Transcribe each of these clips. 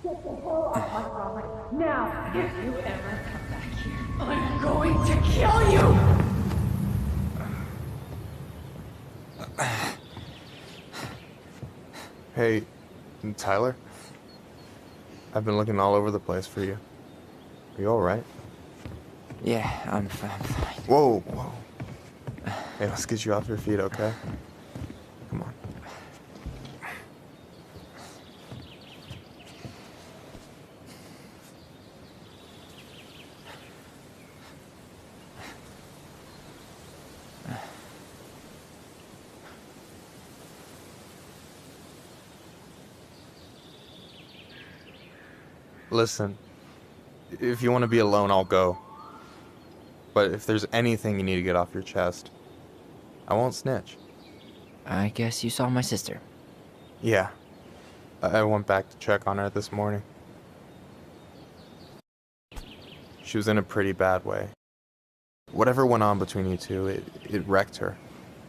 Get the hell off my property. Now, if you ever come back here, I'm going to kill you! Hey, Tyler? I've been looking all over the place for you. Are you alright? Yeah, I'm fine. Whoa, whoa. Hey, let's get you off your feet, okay? Come on. Listen, if you want to be alone, I'll go. But if there's anything you need to get off your chest, I won't snitch. I guess you saw my sister. Yeah. I went back to check on her this morning. She was in a pretty bad way. Whatever went on between you two, it wrecked her.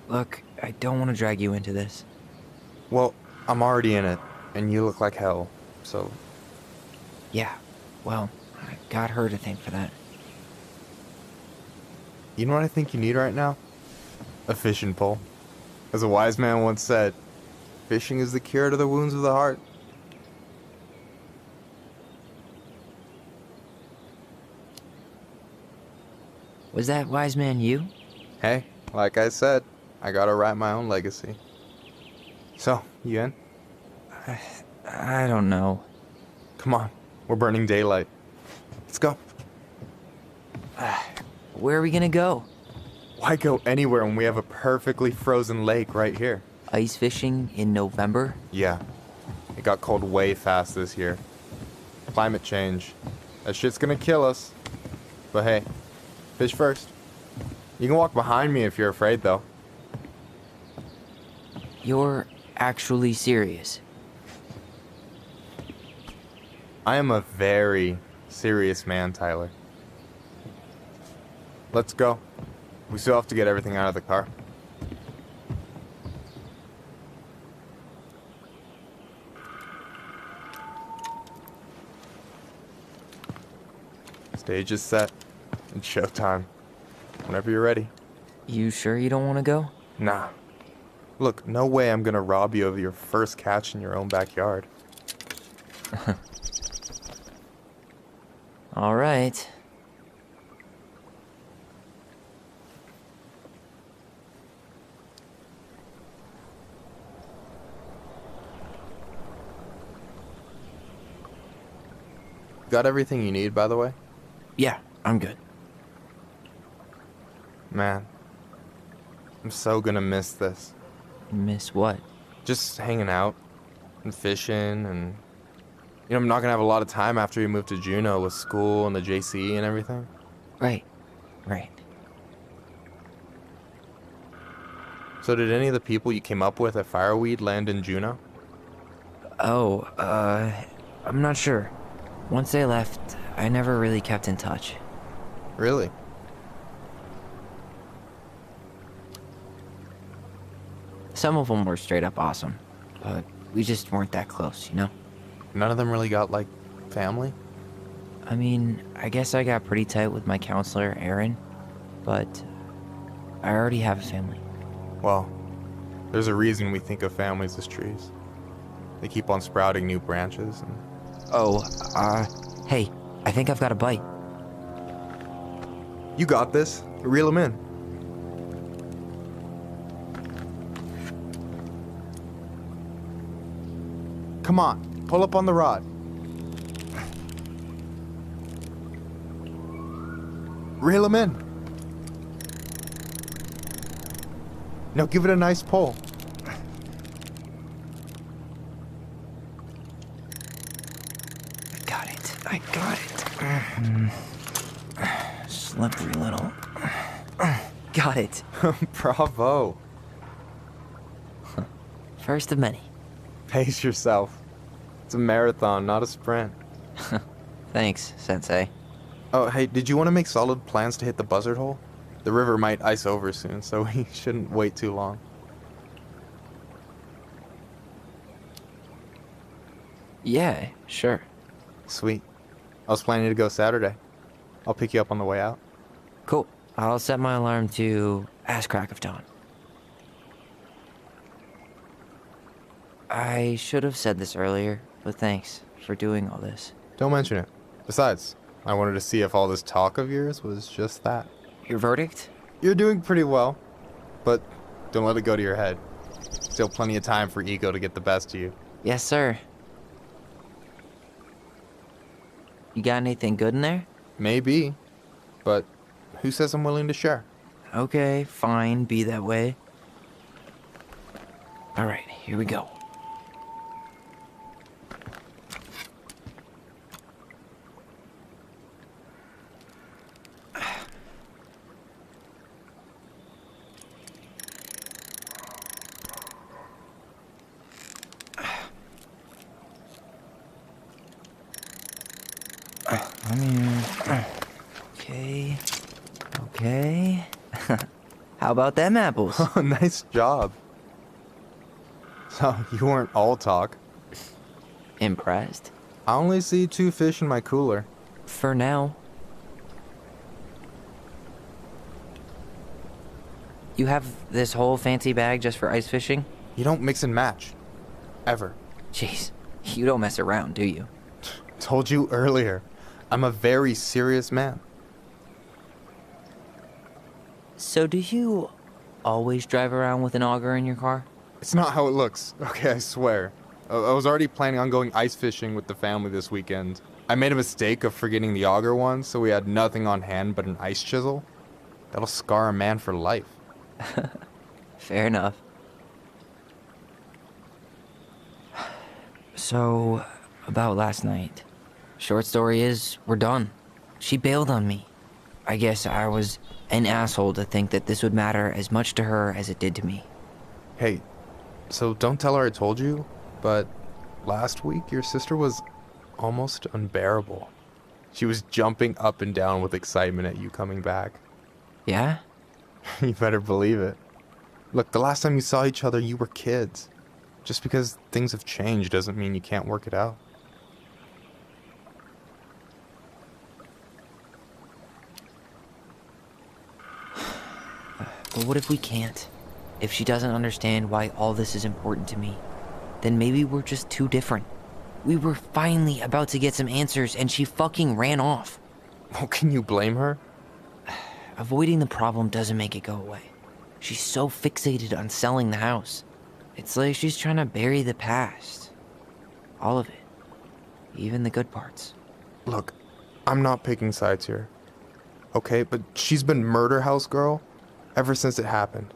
Look, I don't want to drag you into this. Well, I'm already in it, and you look like hell, so... Yeah, well, I got her to thank for that. You know what I think you need right now? A fishing pole. As a wise man once said, fishing is the cure to the wounds of the heart. Was that wise man you? Hey, like I said, I gotta write my own legacy. So, you in? I don't know. Come on, we're burning daylight. Let's go. Where are we gonna go? Why go anywhere when we have a perfectly frozen lake right here? Ice fishing in November? Yeah, it got cold way fast this year. Climate change. That shit's gonna kill us. But hey, fish first. You can walk behind me if you're afraid, though. You're actually serious? I am a very serious man, Tyler. Let's go. We still have to get everything out of the car. Stage is set. It's showtime. Whenever you're ready. You sure you don't want to go? Nah. Look, no way I'm gonna rob you of your first catch in your own backyard. All right. Got everything you need, by the way? Yeah, I'm good. Man, I'm so gonna miss this. Miss what? Just hanging out and fishing and... You know, I'm not gonna have a lot of time after we move to Juneau with school and the JC and everything. Right. So did any of the people you came up with at Fireweed land in Juneau? Oh, I'm not sure. Once they left, I never really kept in touch. Really? Some of them were straight up awesome, but we just weren't that close, you know? None of them really got, like, family? I mean, I guess I got pretty tight with my counselor, Aaron, but I already have a family. Well, there's a reason we think of families as trees. They keep on sprouting new branches and... Oh, hey, I think I've got a bite. You got this. Reel them in. Come on, pull up on the rod. Reel them in. Now give it a nice pull. I got it. Slippery little. Got it. Bravo. First of many. Pace yourself. It's a marathon, not a sprint. Thanks, Sensei. Oh, hey, did you want to make solid plans to hit the buzzard hole? The river might ice over soon, so we shouldn't wait too long. Yeah, sure. Sweet. I was planning to go Saturday. I'll pick you up on the way out. Cool. I'll set my alarm to ass crack of dawn. I should have said this earlier, but thanks for doing all this. Don't mention it. Besides, I wanted to see if all this talk of yours was just that. Your verdict? You're doing pretty well, but don't let it go to your head. Still plenty of time for ego to get the best of you. Yes, sir. You got anything good in there? Maybe, but who says I'm willing to share? Okay, fine, be that way. Alright, here we go. Okay. Okay. How about them apples? Oh, nice job. So, you weren't all talk. Impressed? I only see 2 fish in my cooler. For now. You have this whole fancy bag just for ice fishing? You don't mix and match. Ever. Jeez, you don't mess around, do you? Told you earlier. I'm a very serious man. So do you always drive around with an auger in your car? It's not how it looks. Okay, I swear. I was already planning on going ice fishing with the family this weekend. I made a mistake of forgetting the auger one, so we had nothing on hand but an ice chisel. That'll scar a man for life. Fair enough. So, about last night. Short story is, we're done. She bailed on me. I guess I was an asshole to think that this would matter as much to her as it did to me. Hey, so don't tell her I told you, but last week your sister was almost unbearable. She was jumping up and down with excitement at you coming back. Yeah? You better believe it. Look, the last time you saw each other, you were kids. Just because things have changed doesn't mean you can't work it out. But what if we can't? If she doesn't understand why all this is important to me, then maybe we're just too different. We were finally about to get some answers and she fucking ran off. Well, can you blame her? Avoiding the problem doesn't make it go away. She's so fixated on selling the house. It's like she's trying to bury the past. All of it. Even the good parts. Look, I'm not picking sides here. Okay, but she's been murder house girl ever since it happened.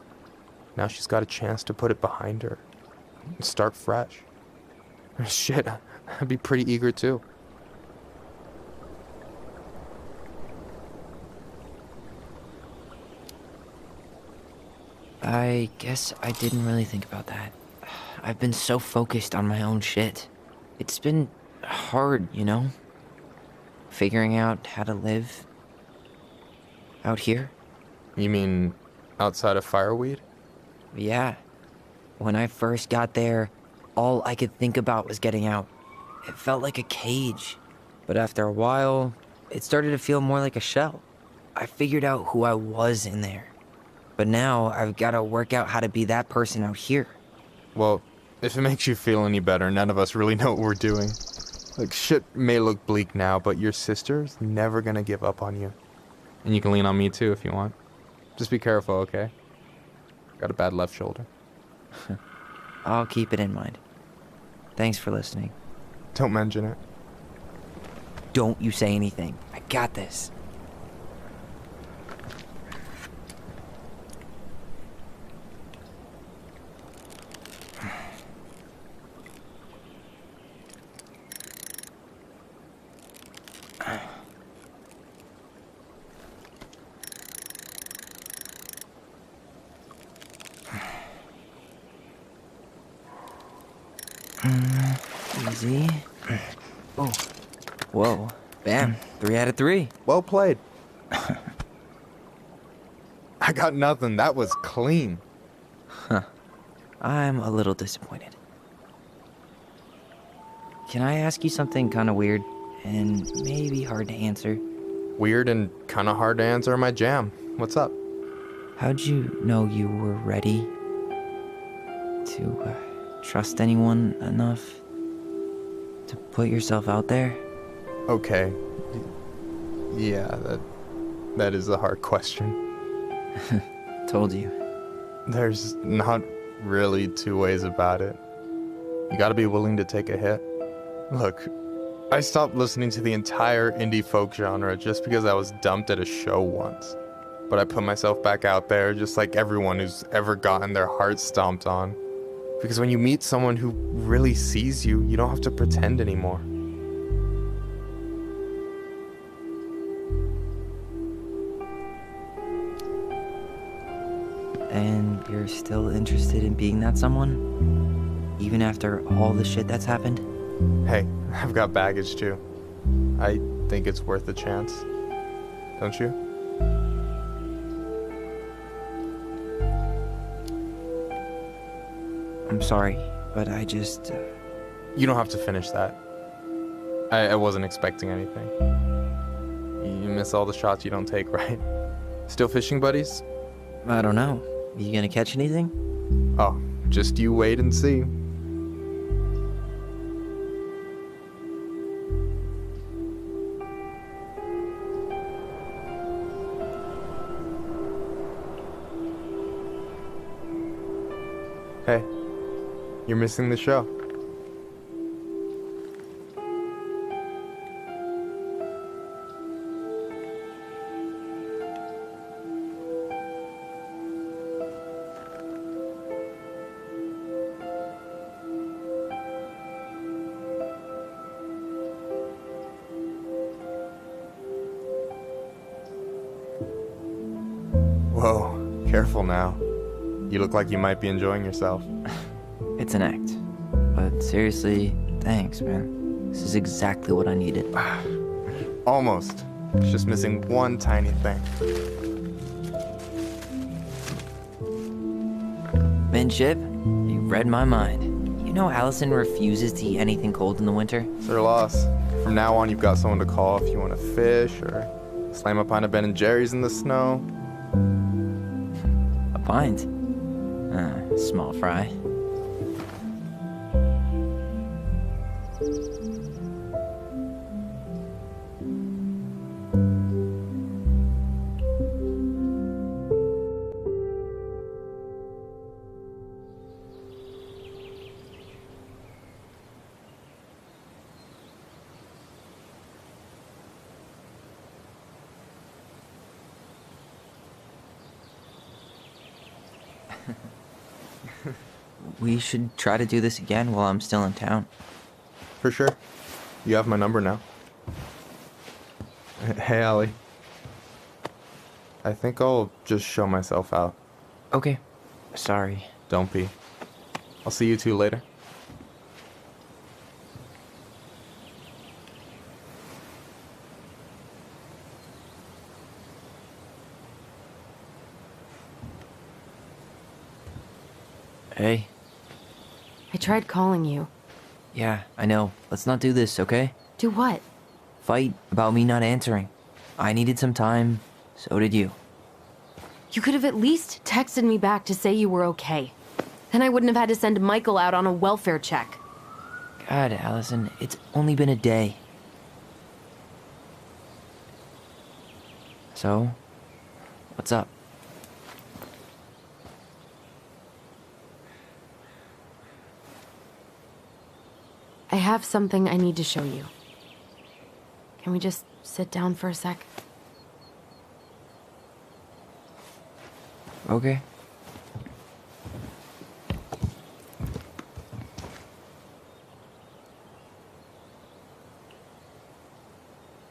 Now she's got a chance to put it behind her and start fresh. Shit, I'd be pretty eager too. I guess I didn't really think about that. I've been so focused on my own shit. It's been hard, you know? Figuring out how to live out here. You mean outside of Fireweed? Yeah. When I first got there, all I could think about was getting out. It felt like a cage. But after a while, it started to feel more like a shell. I figured out who I was in there. But now I've got to work out how to be that person out here. Well, if it makes you feel any better, none of us really know what we're doing. Like, shit may look bleak now, but your sister's never gonna give up on you. And you can lean on me too if you want. Just be careful, okay? Got a bad left shoulder. I'll keep it in mind. Thanks for listening. Don't mention it. Don't you say anything. I got this. Easy. Oh. Whoa. Bam. 3 out of 3. Well played. I got nothing. That was clean. I'm a little disappointed. Can I ask you something kind of weird? and maybe hard to answer. Weird and kind of hard to answer my jam. What's up? How'd you know you were ready to trust anyone enough to put yourself out there? Okay. Yeah, that is a hard question. Told you. There's not really two ways about it. You gotta be willing to take a hit. Look, I stopped listening to the entire indie folk genre just because I was dumped at a show once. But I put myself back out there just like everyone who's ever gotten their heart stomped on. Because when you meet someone who really sees you, you don't have to pretend anymore. And you're still interested in being that someone? Even after all the shit that's happened? Hey, I've got baggage too. I think it's worth a chance. Don't you? I'm sorry, but I just... You don't have to finish that. I wasn't expecting anything. You miss all the shots you don't take, right? Still fishing buddies? I don't know. You gonna catch anything? Oh, just you wait and see. Hey, you're missing the show. Whoa, careful now. You look like you might be enjoying yourself. It's an act. But seriously, thanks, man. This is exactly what I needed. Almost. It's just missing one tiny thing. Minship, you read my mind. You know Allison refuses to eat anything cold in the winter? It's their loss. From now on, you've got someone to call if you want to fish or slam a pint of Ben and Jerry's in the snow. A pint? Small fry. We should try to do this again while I'm still in town. For sure. You have my number now. Hey, Allie. I think I'll just show myself out. Okay. Sorry. Don't be. I'll see you two later. Hey. I tried calling you. Yeah, I know. Let's not do this, okay? Do what? Fight about me not answering. I needed some time. So did you. You could have at least texted me back to say you were okay. Then I wouldn't have had to send Michael out on a welfare check. God, Allison, it's only been a day. So, what's up? I have something I need to show you. Can we just sit down for a sec? Okay.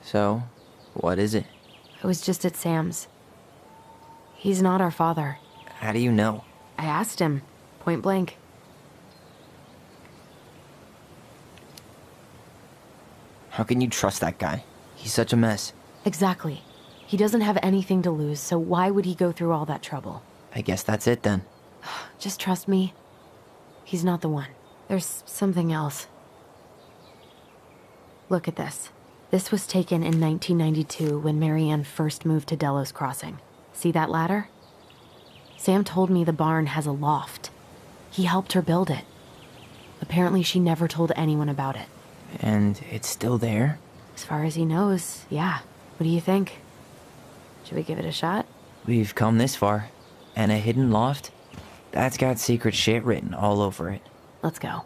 So, what is it? I was just at Sam's. He's not our father. How do you know? I asked him, point blank. How can you trust that guy? He's such a mess. Exactly. He doesn't have anything to lose, so why would he go through all that trouble? I guess that's it then. Just trust me. He's not the one. There's something else. Look at this. This was taken in 1992 when Marianne first moved to Delos Crossing. See that ladder? Sam told me the barn has a loft. He helped her build it. Apparently she never told anyone about it. And it's still there? As far as he knows, yeah. What do you think? Should we give it a shot? We've come this far. And a hidden loft? That's got secret shit written all over it. Let's go.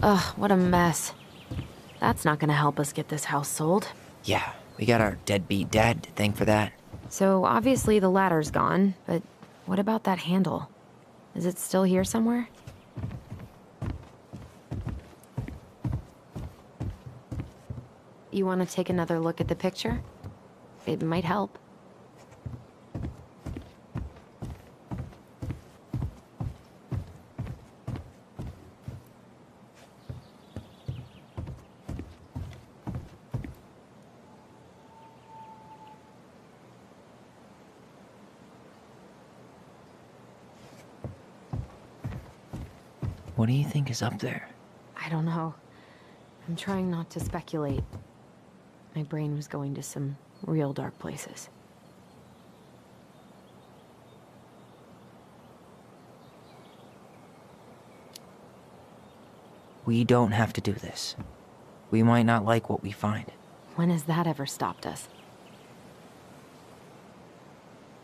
Ugh, what a mess. That's not gonna help us get this house sold. Yeah, we got our deadbeat dad to thank for that. So obviously the ladder's gone, but what about that handle? Is it still here somewhere? You want to take another look at the picture? It might help. What do you think is up there? I don't know. I'm trying not to speculate. My brain was going to some real dark places. We don't have to do this. We might not like what we find. When has that ever stopped us?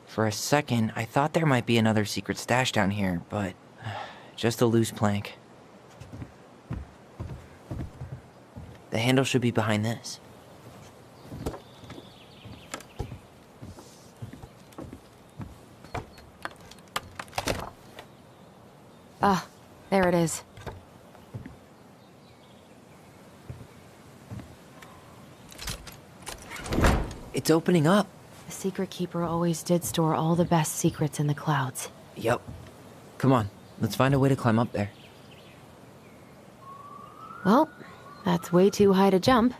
For a second, I thought there might be another secret stash down here, but just a loose plank. The handle should be behind this. Ah, there it is. It's opening up. The Secret Keeper always did store all the best secrets in the clouds. Yep. Come on, let's find a way to climb up there. Well, that's way too high to jump.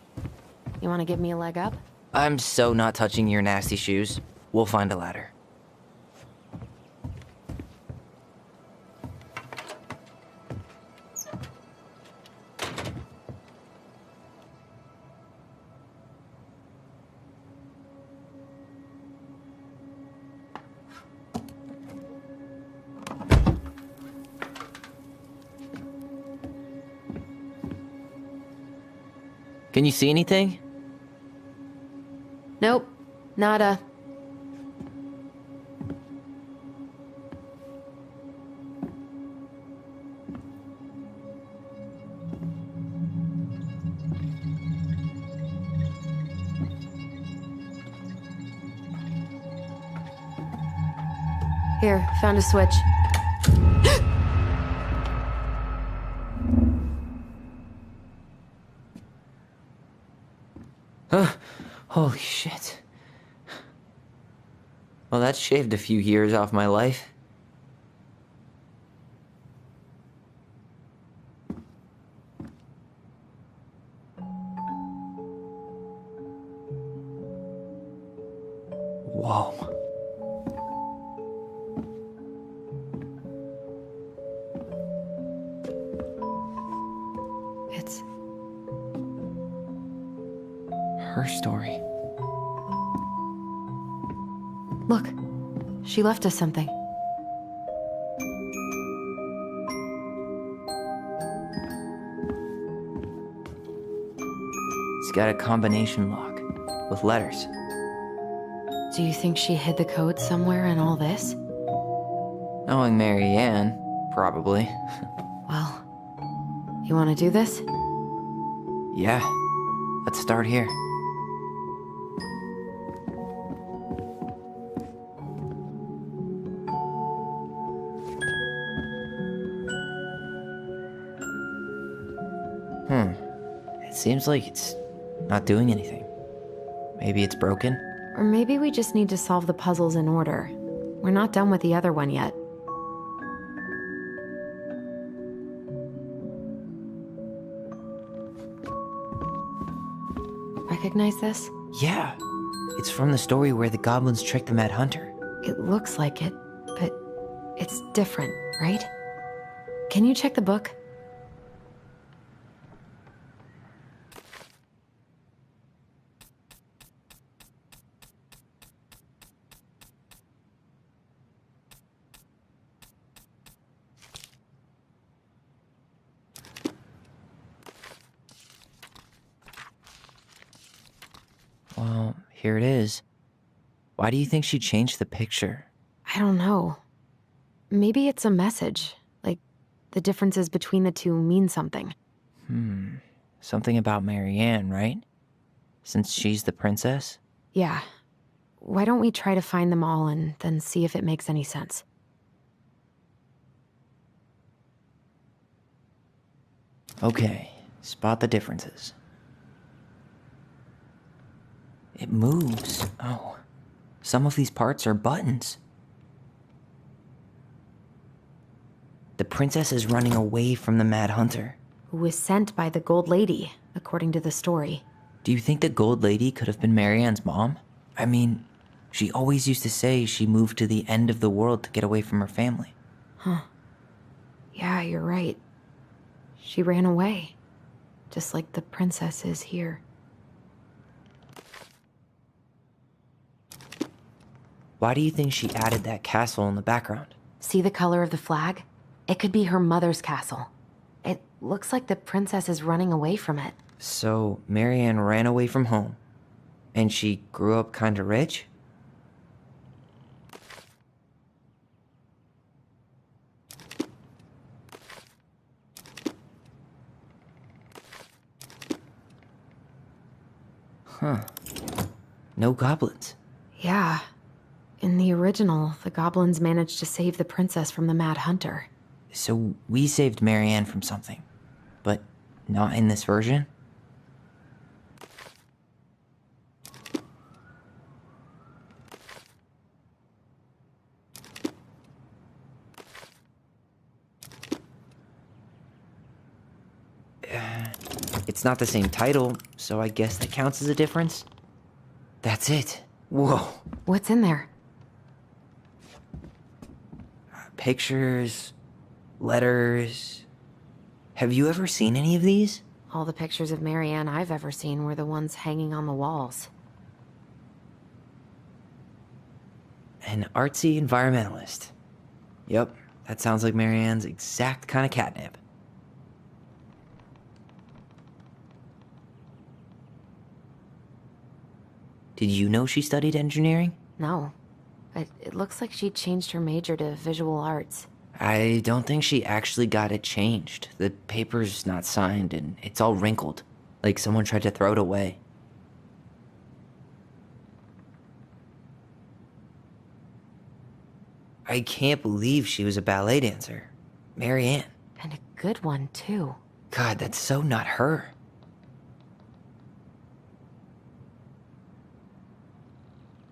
You want to give me a leg up? I'm so not touching your nasty shoes. We'll find a ladder. Can you see anything? Nope. Nada. Here, found a switch. Holy shit. Well, that shaved a few years off my life. Whoa. It's Her story. Look, she left us something. It's got a combination lock with letters. Do you think she hid the code somewhere in all this? Knowing Marianne, probably. Well, you want to do this? Yeah. Let's start here. It seems like it's not doing anything. Maybe it's broken? Or maybe we just need to solve the puzzles in order. We're not done with the other one yet. Recognize this? Yeah, it's from the story where the goblins tricked the Mad Hunter. It looks like it, but it's different, right? Can you check the book? Well, here it is. Why do you think she changed the picture? I don't know. Maybe it's a message. Like, the differences between the two mean something. Something about Marianne, right? Since she's the princess? Yeah. Why don't we try to find them all and then see if it makes any sense? Okay, spot the differences. It moves. Oh, some of these parts are buttons. The princess is running away from the Mad Hunter. Who was sent by the Gold Lady, according to the story. Do you think the Gold Lady could have been Marianne's mom? I mean, she always used to say she moved to the end of the world to get away from her family. Yeah, you're right. She ran away. Just like the princess is here. Why do you think she added that castle in the background? See the color of the flag? It could be her mother's castle. It looks like the princess is running away from it. So, Marianne ran away from home. And she grew up kinda rich? Huh. No goblins. Yeah. In the original, the goblins managed to save the princess from the Mad Hunter. So we saved Marianne from something. But not in this version? It's not the same title, so I guess that counts as a difference. That's it. Whoa. What's in there? Pictures, letters. Have you ever seen any of these? All the pictures of Marianne I've ever seen were the ones hanging on the walls. An artsy environmentalist. Yep, that sounds like Marianne's exact kind of catnip. Did you know she studied engineering? No. But it looks like she changed her major to visual arts. I don't think she actually got it changed. The paper's not signed and it's all wrinkled, like someone tried to throw it away. I can't believe she was a ballet dancer. Marianne. And a good one, too. God, that's so not her.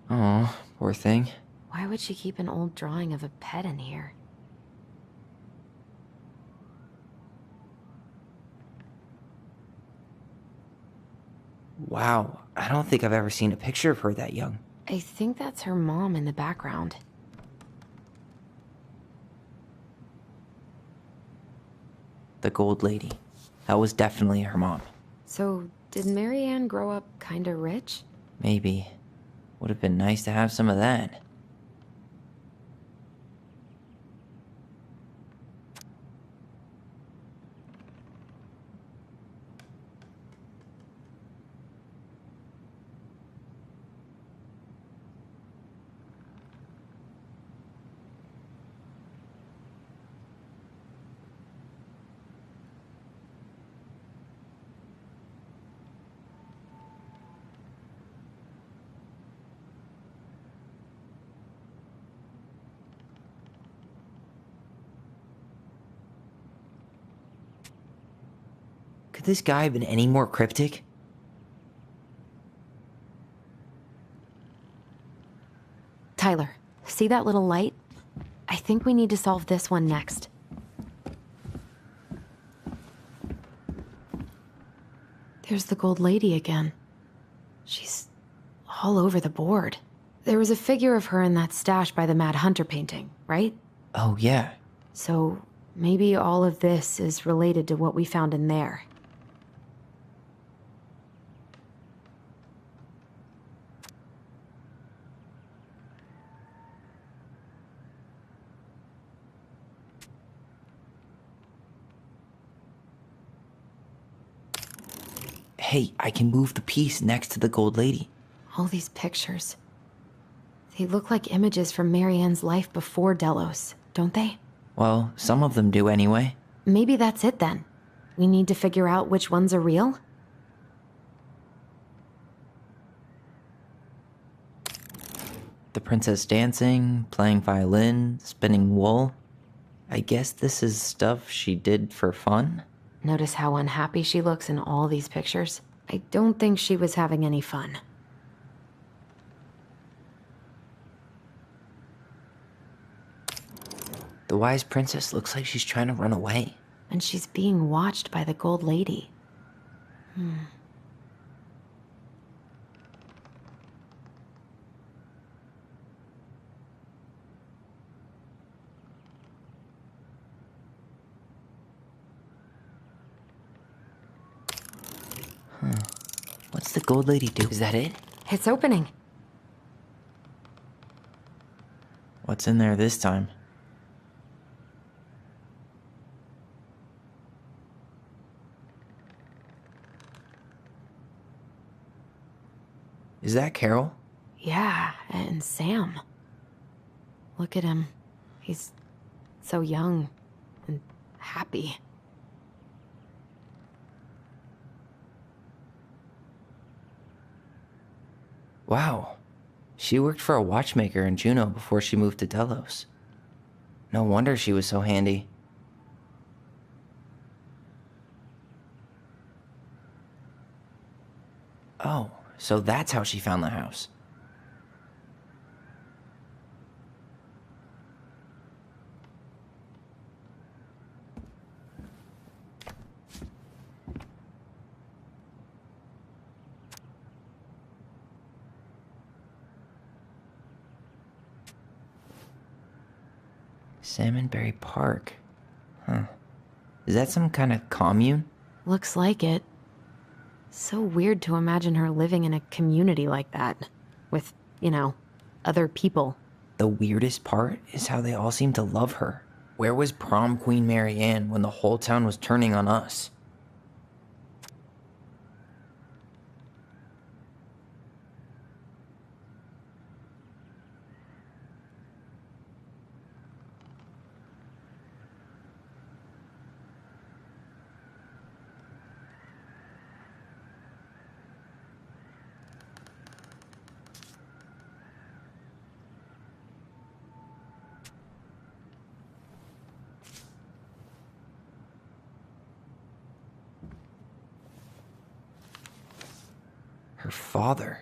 Oh, poor thing. Why would she keep an old drawing of a pet in here? Wow, I don't think I've ever seen a picture of her that young. I think that's her mom in the background. The Gold Lady. That was definitely her mom. So, did Marianne grow up kinda rich? Maybe. Would have been nice to have some of that. Could this guy have been any more cryptic? Tyler, see that little light? I think we need to solve this one next. There's the Gold Lady again. She's all over the board. There was a figure of her in that stash by the Mad Hunter painting, right? Oh, yeah. So maybe all of this is related to what we found in there. Hey, I can move the piece next to the gold lady. All these pictures. They look like images from Marianne's life before Delos, don't they? Well, some of them do anyway. Maybe that's it then. We need to figure out which ones are real? The princess dancing, playing violin, spinning wool. I guess this is stuff she did for fun? Notice how unhappy she looks in all these pictures? I don't think she was having any fun. The wise princess looks like she's trying to run away. And she's being watched by the gold lady. What's the gold lady do? Is that it? It's opening. What's in there this time? Is that Carol? Yeah, and Sam. Look at him. He's so young and happy. Wow. She worked for a watchmaker in Juneau before she moved to Delos. No wonder she was so handy. Oh, so that's how she found the house. Salmonberry Park. Huh. Is that some kind of commune? Looks like it. So weird to imagine her living in a community like that. With, other people. The weirdest part is how they all seem to love her. Where was prom queen Marianne when the whole town was turning on us? Her father.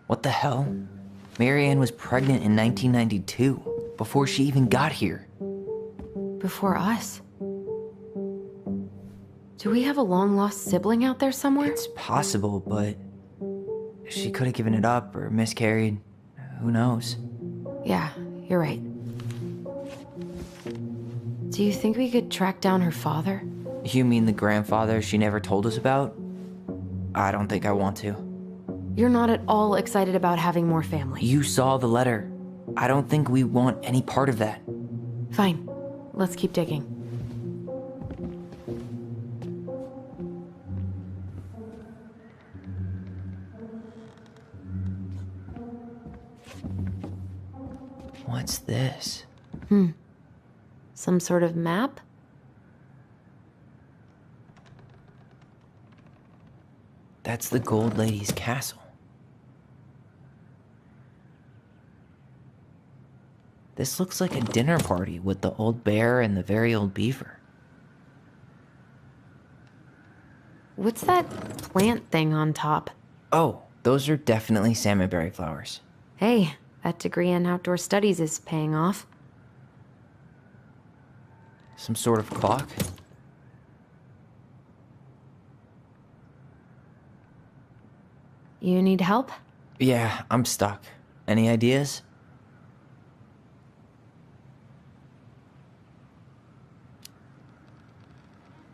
What the hell? Marianne was pregnant in 1992, before she even got here. Before us. Do we have a long-lost sibling out there somewhere? It's possible, but she could have given it up or miscarried. Who knows? Yeah, you're right. Do you think we could track down her father? You mean the grandfather she never told us about? I don't think I want to. You're not at all excited about having more family. You saw the letter. I don't think we want any part of that. Fine. Let's keep digging. What's this? Some sort of map? That's the Gold Lady's castle. This looks like a dinner party with the old bear and the very old beaver. What's that plant thing on top? Oh, those are definitely salmonberry flowers. Hey, that degree in outdoor studies is paying off. Some sort of clock? You need help? Yeah, I'm stuck. Any ideas?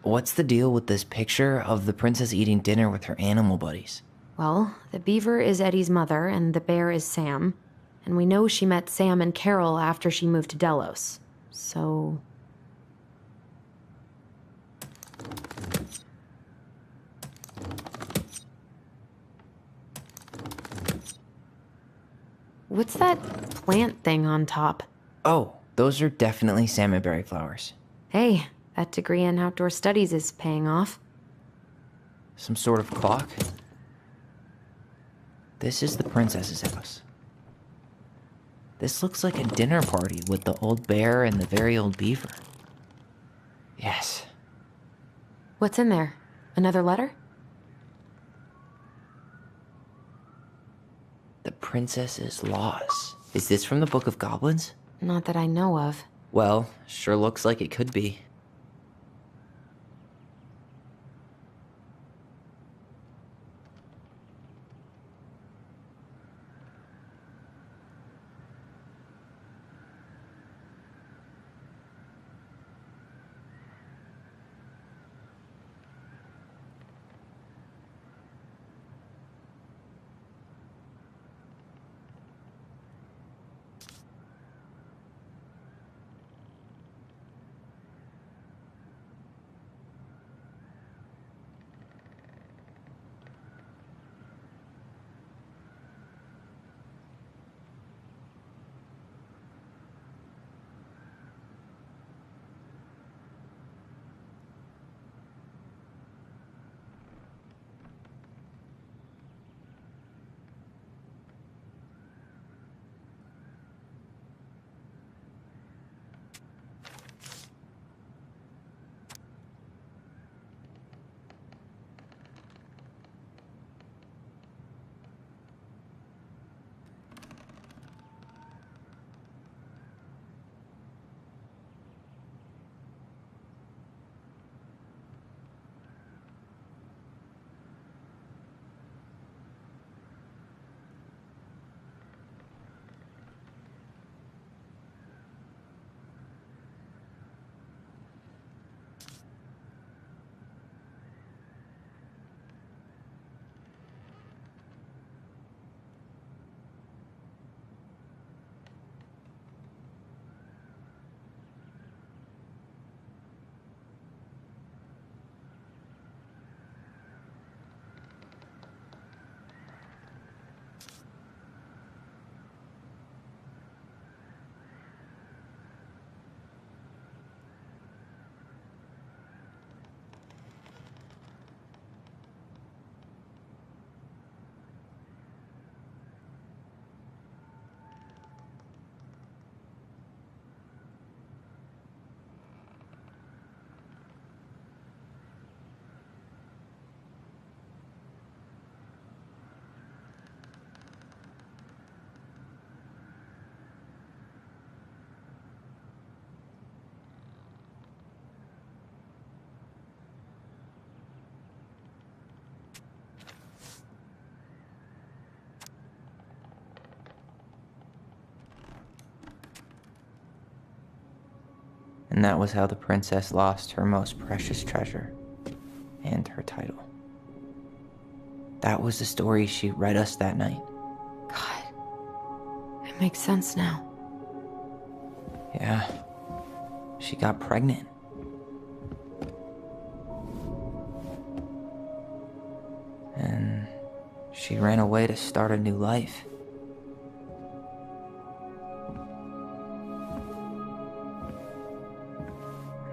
What's the deal with this picture of the princess eating dinner with her animal buddies? Well, the beaver is Eddie's mother and the bear is Sam. And we know she met Sam and Carol after she moved to Delos. So... What's that plant thing on top? Oh, those are definitely salmonberry flowers. Hey, that degree in outdoor studies is paying off. Some sort of clock? This is the princess's house. This looks like a dinner party with the old bear and the very old beaver. Yes. What's in there? Another letter? The princess's laws. Is this from the Book of Goblins? Not that I know of. Well, sure looks like it could be. And that was how the princess lost her most precious treasure and her title. That was the story she read us that night. God, it makes sense now. Yeah, she got pregnant. And she ran away to start a new life.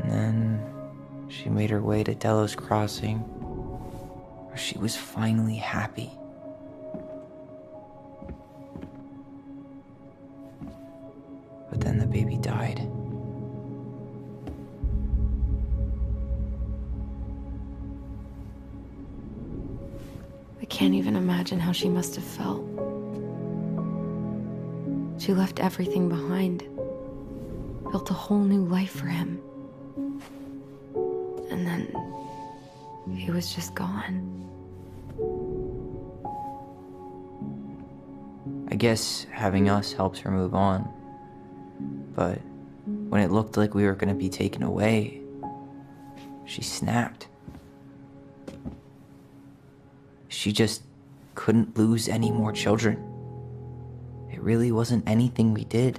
And then she made her way to Delos Crossing, where she was finally happy. But then the baby died. I can't even imagine how she must have felt. She left everything behind, built a whole new life for him. And then he was just gone. I guess having us helped her move on. But when it looked like we were gonna be taken away, she snapped. She just couldn't lose any more children. It really wasn't anything we did.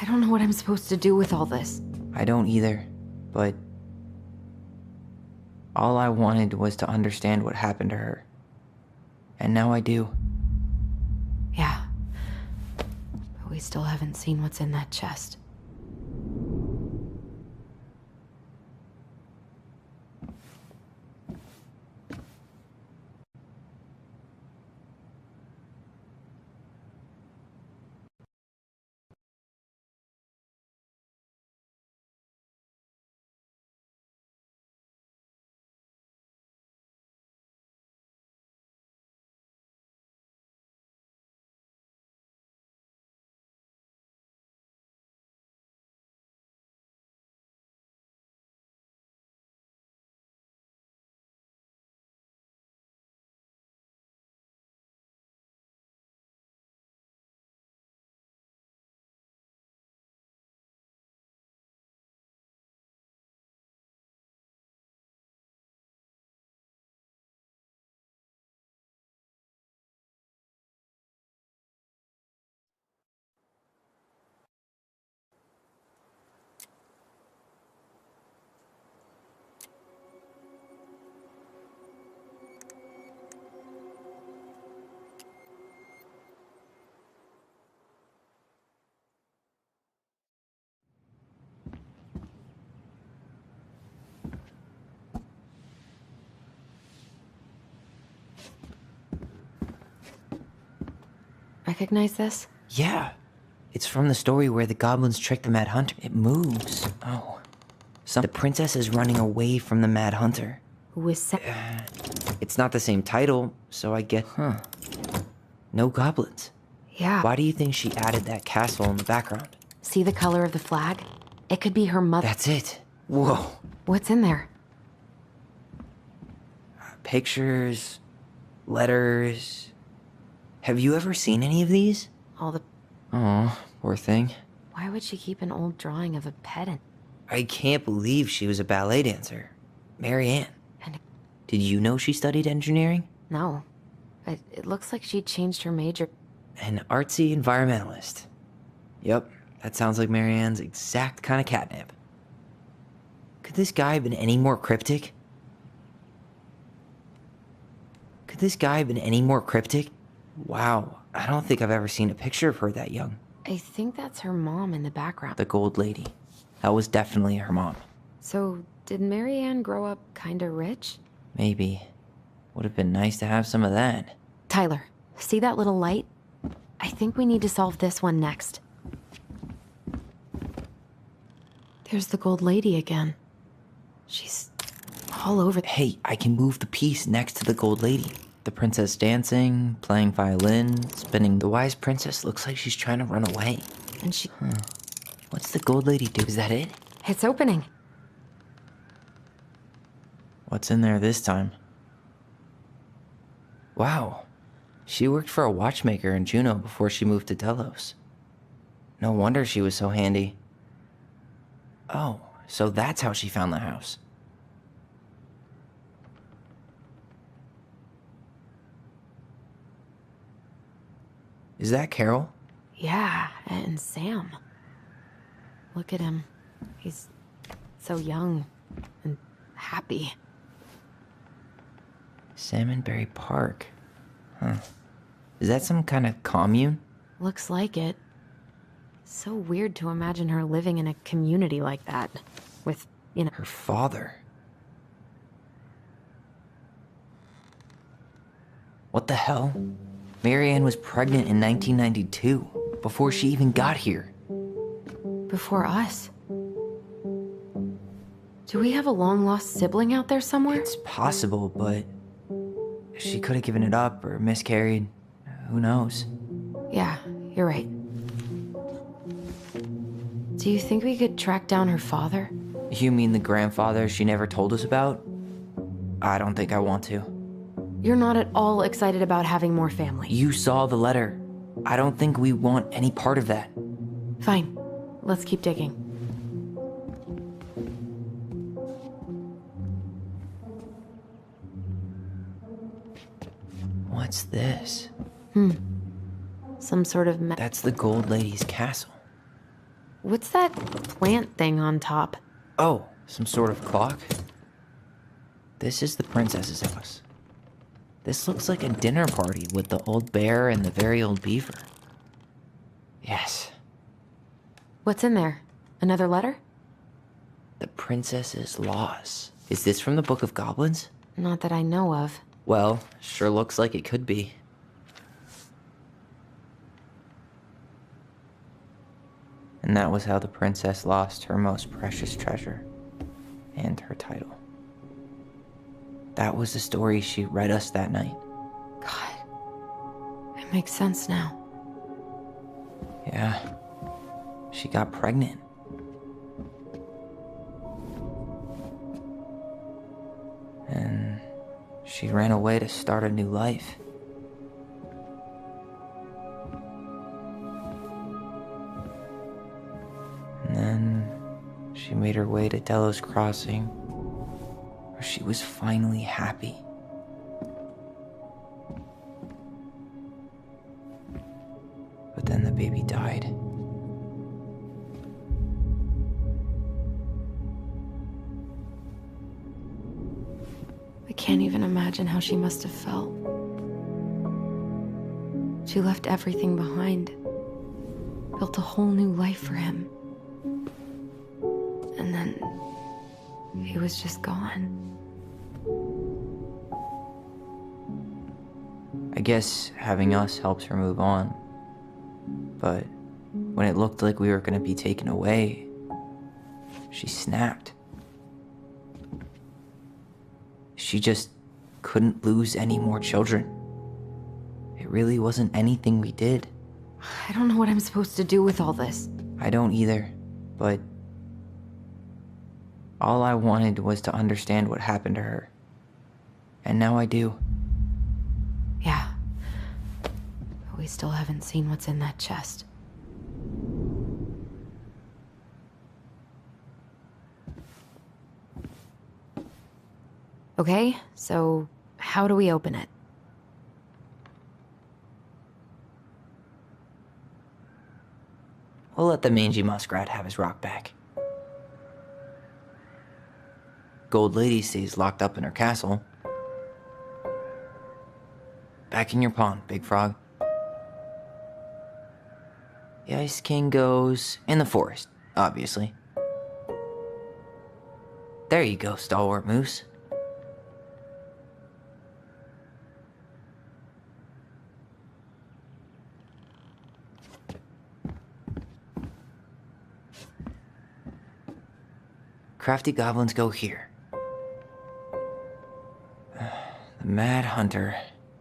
I don't know what I'm supposed to do with all this. I don't either, but all I wanted was to understand what happened to her. And now I do. Yeah. But we still haven't seen what's in that chest. Recognize this? Yeah, it's from the story where the goblins tricked the Mad Hunter. It moves. Oh. The princess is running away from the Mad Hunter. Who is It's not the same title, so I get, no goblins. Yeah. Why do you think she added that castle in the background? See the color of the flag? It could be her mother. That's it. Whoa. What's in there? Pictures, letters. Have you ever seen any of these? All the... Oh, poor thing. Why would she keep an old drawing of a pedant? I can't believe she was a ballet dancer. Mary Ann. And Did you know she studied engineering? no. It looks like she changed her major. An artsy environmentalist. Yep, that sounds like Mary Ann's exact kind of catnip. Could this guy have been any more cryptic? Could this guy have been any more cryptic? Wow, I don't think I've ever seen a picture of her that young. I think that's her mom in the background. The gold lady. That was definitely her mom. So, did Mary Ann grow up kinda rich? Maybe. Would have been nice to have some of that. Tyler, see that little light? I think we need to solve this one next. There's the gold lady again. She's all over. Hey, I can move the piece next to the gold lady. The princess dancing, playing violin, spinning. The wise princess looks like she's trying to run away. And she... What's the gold lady do? Is that it? It's opening. What's in there this time? Wow. She worked for a watchmaker in Juneau before she moved to Delos. No wonder she was so handy. Oh, so that's how she found the house. Is that Carol? Yeah, and Sam. Look at him. He's so young and happy. Salmonberry Park. Huh. Is that some kind of commune? Looks like it. So weird to imagine her living in a community like that. With, Her father. What the hell? Marianne was pregnant in 1992, before she even got here. before us. Do we have a long-lost sibling out there somewhere? It's possible, but she could have given it up or miscarried. Who knows? Yeah, you're right. Do you think we could track down her father? You mean the grandfather she never told us about? I don't think I want to. You're not at all excited about having more family. You saw the letter. I don't think we want any part of that. Fine. Let's keep digging. What's this? Some sort of That's the Gold Lady's castle. What's that plant thing on top? Oh, some sort of clock? This is the princess's house. This looks like a dinner party with the old bear and the very old beaver. Yes, What's in there? Another letter? the princess's laws. Is this from the Book of Goblins? Not that I know of. Well, sure looks like it could be. And that was how the princess lost her most precious treasure and her title. That was the story she read us that night. God. It makes sense now. Yeah, she got pregnant. And she ran away to start a new life. And then she made her way to Delos Crossing, where she was finally happy. But then the baby died. I can't even imagine how she must have felt. She left everything behind, built a whole new life for him. And then he was just gone. I guess having us helps her move on. But when it looked like we were gonna be taken away, she snapped. She just couldn't lose any more children. It really wasn't anything we did. I don't know what I'm supposed to do with all this. I don't either, but all I wanted was to understand what happened to her. And now I do. Yeah. But we still haven't seen what's in that chest. Okay, so how do we open it? We'll let the mangy muskrat have his rock back. Gold Lady stays locked up in her castle. Back in your pond, Big Frog. The Ice King goes in the forest, obviously. There you go, Stalwart Moose. Crafty goblins go here. The Mad Hunter,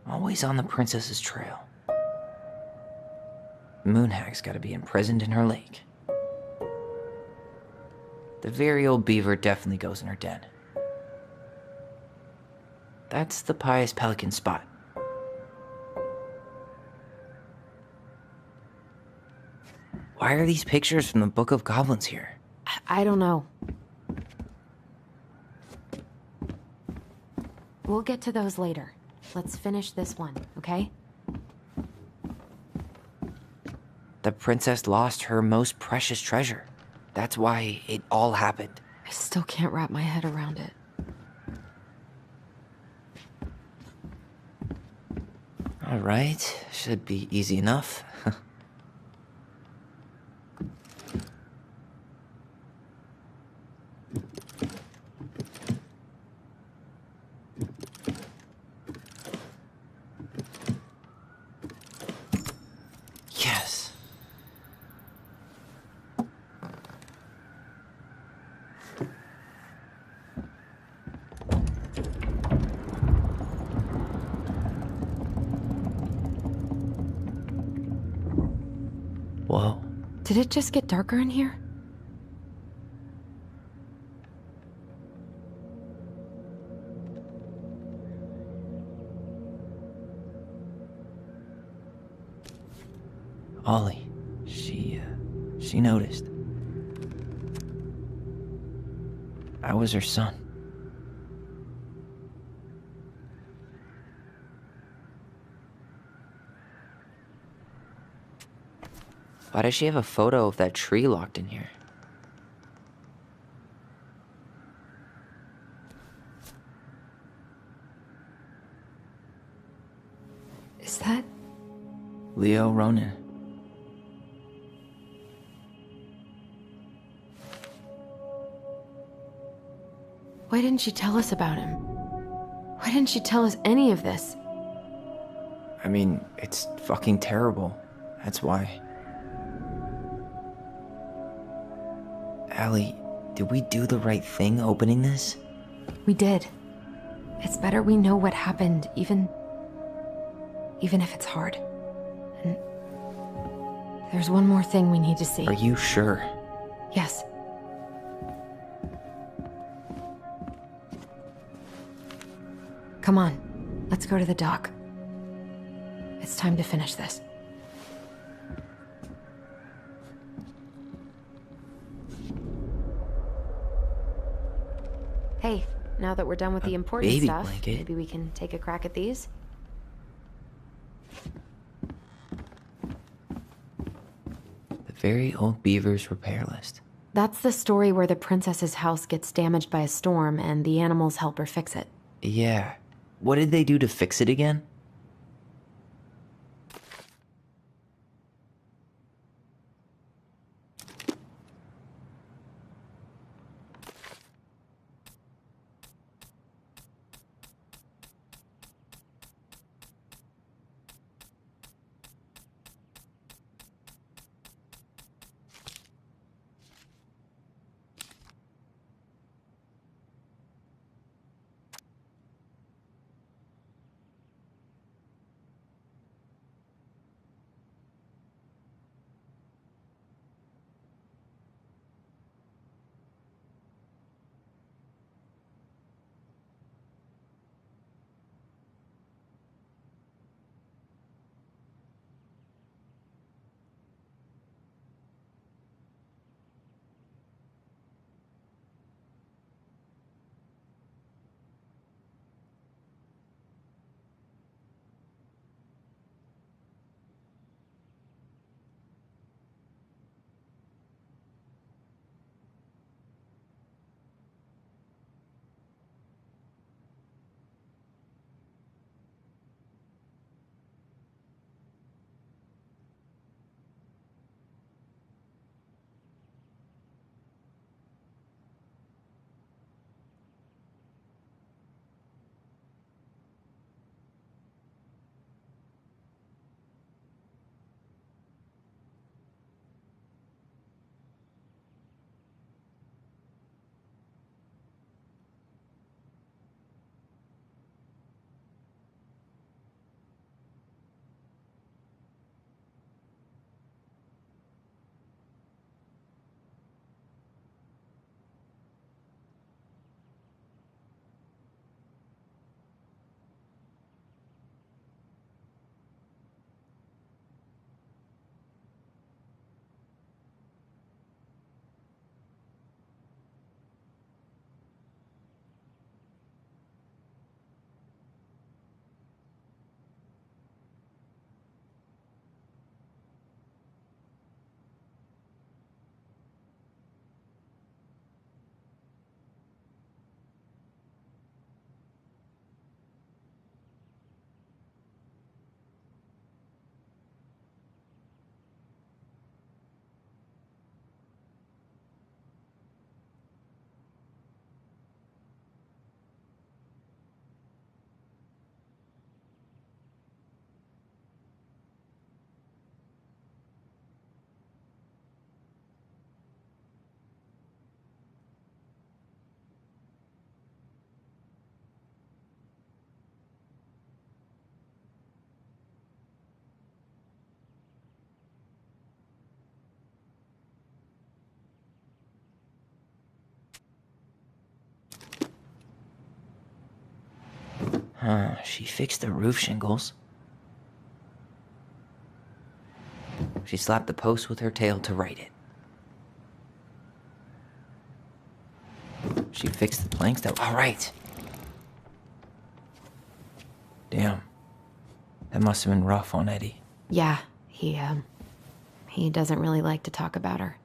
always on the princess's trail. The Moonhag's gotta be imprisoned in her lake. The very old beaver definitely goes in her den. That's the Pious Pelican spot. Why are these pictures from the Book of Goblins here? I don't know. We'll get to those later. Let's finish this one, okay? The princess lost her most precious treasure. That's why it all happened. I still can't wrap my head around it. All right, should be easy enough. Yes. Whoa. Did it just get darker in here? Ollie, she noticed. I was her son. Why does she have a photo of that tree locked in here? Is that... Leo Ronan. Why didn't she tell us about him? Why didn't she tell us any of this? I mean, it's fucking terrible. That's why. Allie, did we do the right thing opening this? We did. It's better we know what happened, even if it's hard. And there's one more thing we need to see. Are you sure? Yes. Come on, let's go to the dock. It's time to finish this. Hey, now that we're done with the important baby stuff, blanket? maybe we can take a crack at these? The very old Beaver's repair list. That's the story where the princess's house gets damaged by a storm and the animals help her fix it. Yeah. What did they do to fix it again? She fixed the roof shingles. She slapped the post with her tail to right it. She fixed the planks that... All right. Damn. That must have been rough on Eddie. Yeah, he doesn't really like to talk about her.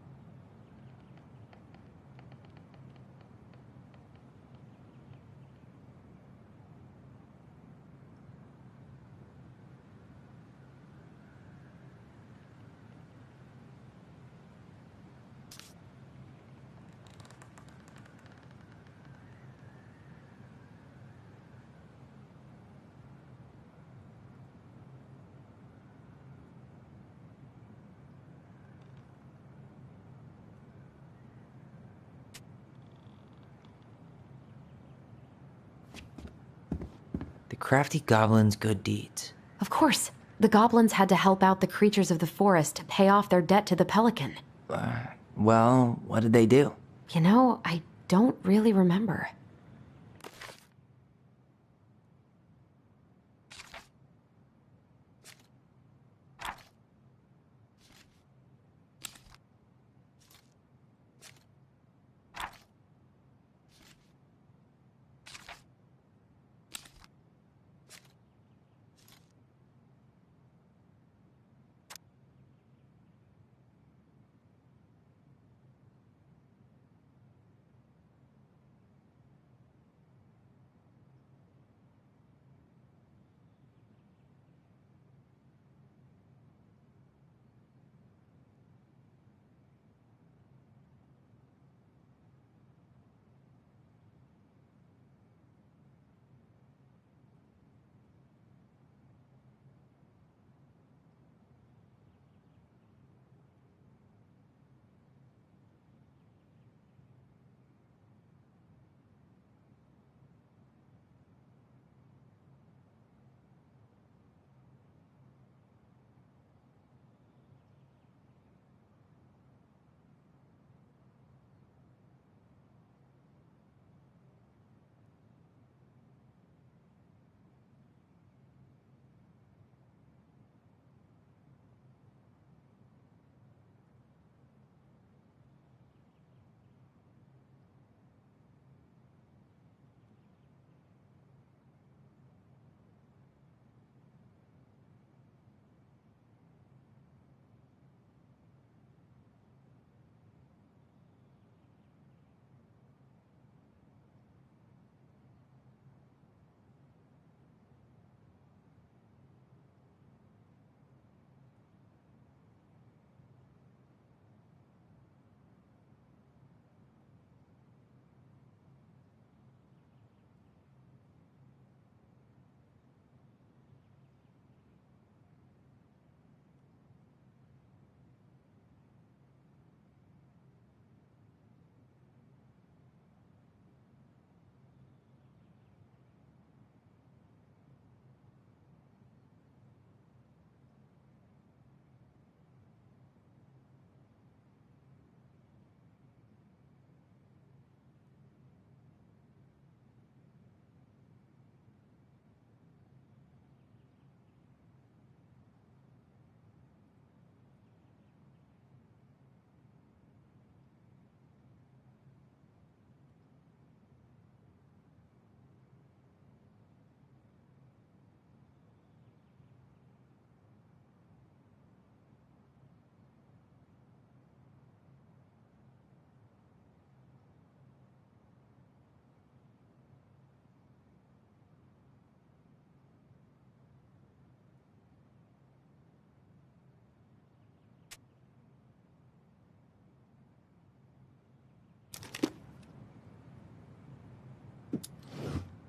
The crafty goblin's good deeds. Of course, the goblins had to help out the creatures of the forest to pay off their debt to the pelican. Well, what did they do? You know, I don't really remember.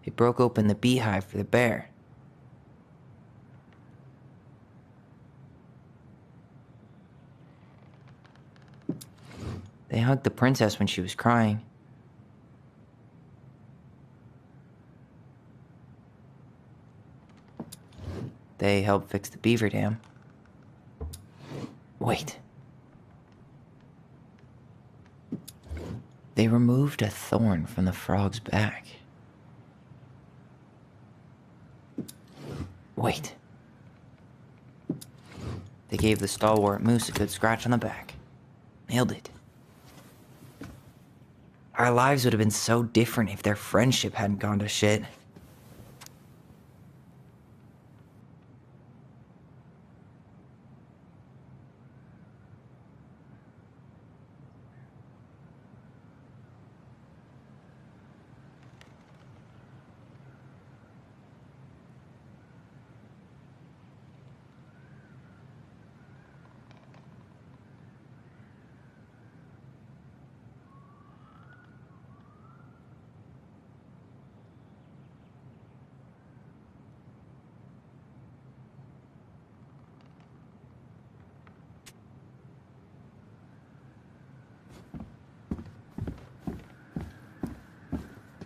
They broke open the beehive for the bear. They hugged the princess when she was crying. They helped fix the beaver dam. Wait. They removed a thorn from the frog's back. Wait. They gave the stalwart moose a good scratch on the back. Nailed it. Our lives would have been so different if their friendship hadn't gone to shit.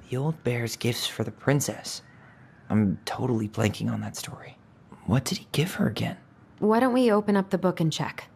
The old bear's gifts for the princess. I'm totally blanking on that story. What did he give her again? Why don't we open up the book and check?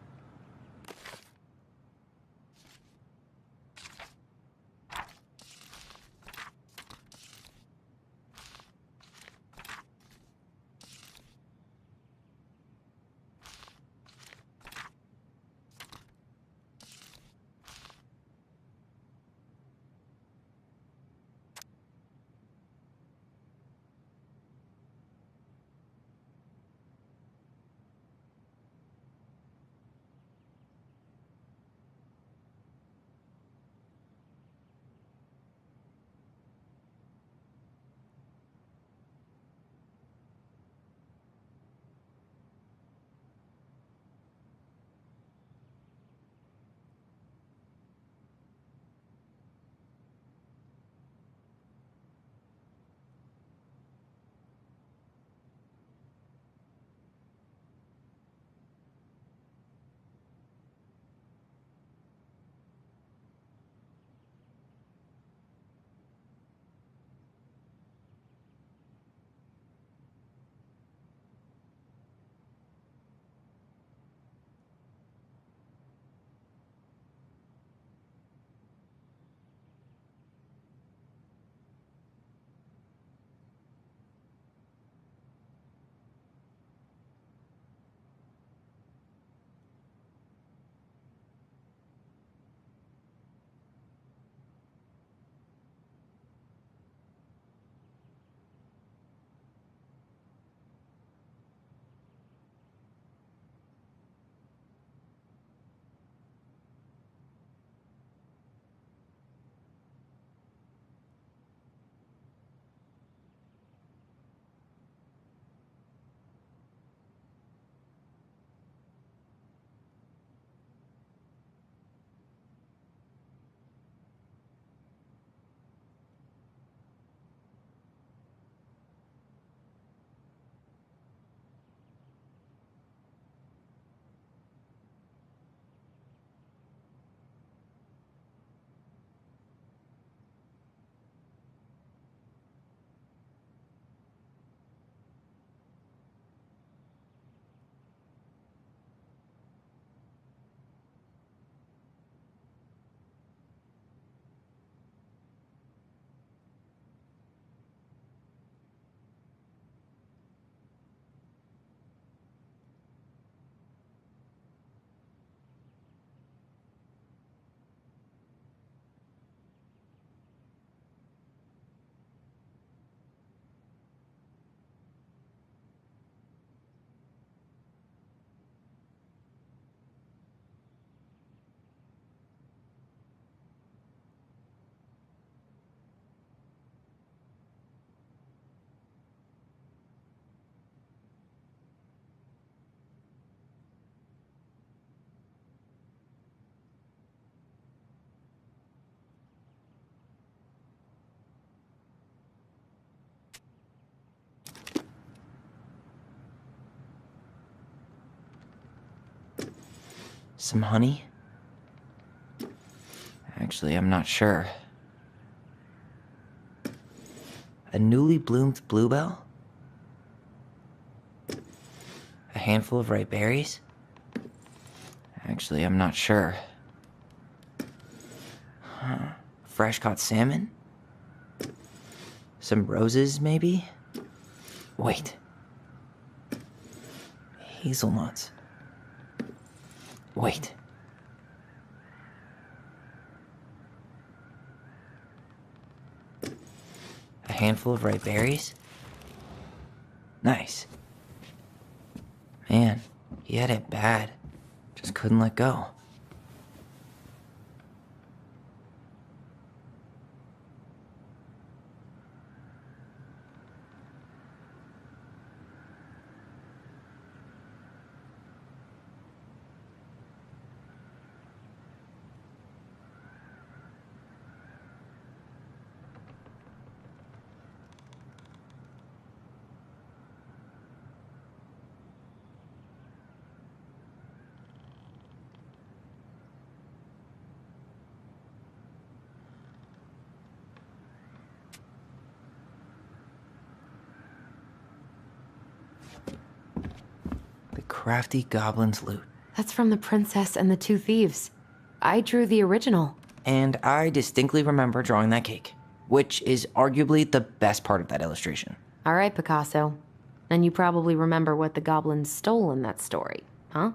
Some honey? Actually, I'm not sure. A newly bloomed bluebell? A handful of ripe berries? Actually, I'm not sure. Fresh caught salmon? Some roses, maybe? Wait. hazelnuts. Wait. A handful of ripe berries? Nice. Man, he had it bad. Just couldn't let go. The crafty goblin's loot. That's from The Princess and the Two Thieves. I drew the original. And I distinctly remember drawing that cake, which is arguably the best part of that illustration. All right, Picasso. And you probably remember what the goblins stole in that story, huh?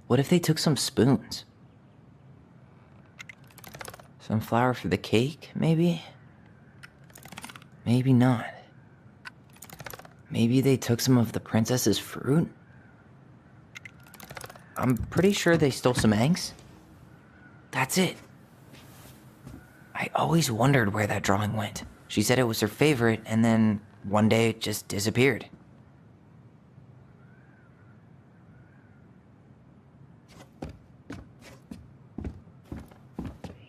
What if they took some spoons? Some flour for the cake, maybe? Maybe not. Maybe they took some of the princess's fruit? I'm pretty sure they stole some eggs. That's it. I always wondered where that drawing went. She said it was her favorite, and then one day it just disappeared.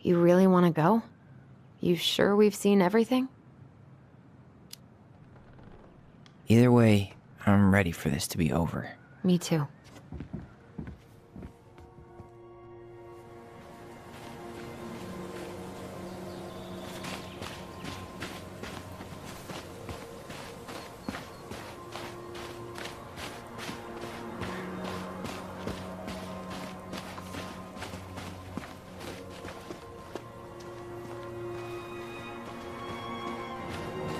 You really want to go? You sure we've seen everything? Either way, I'm ready for this to be over. Me too.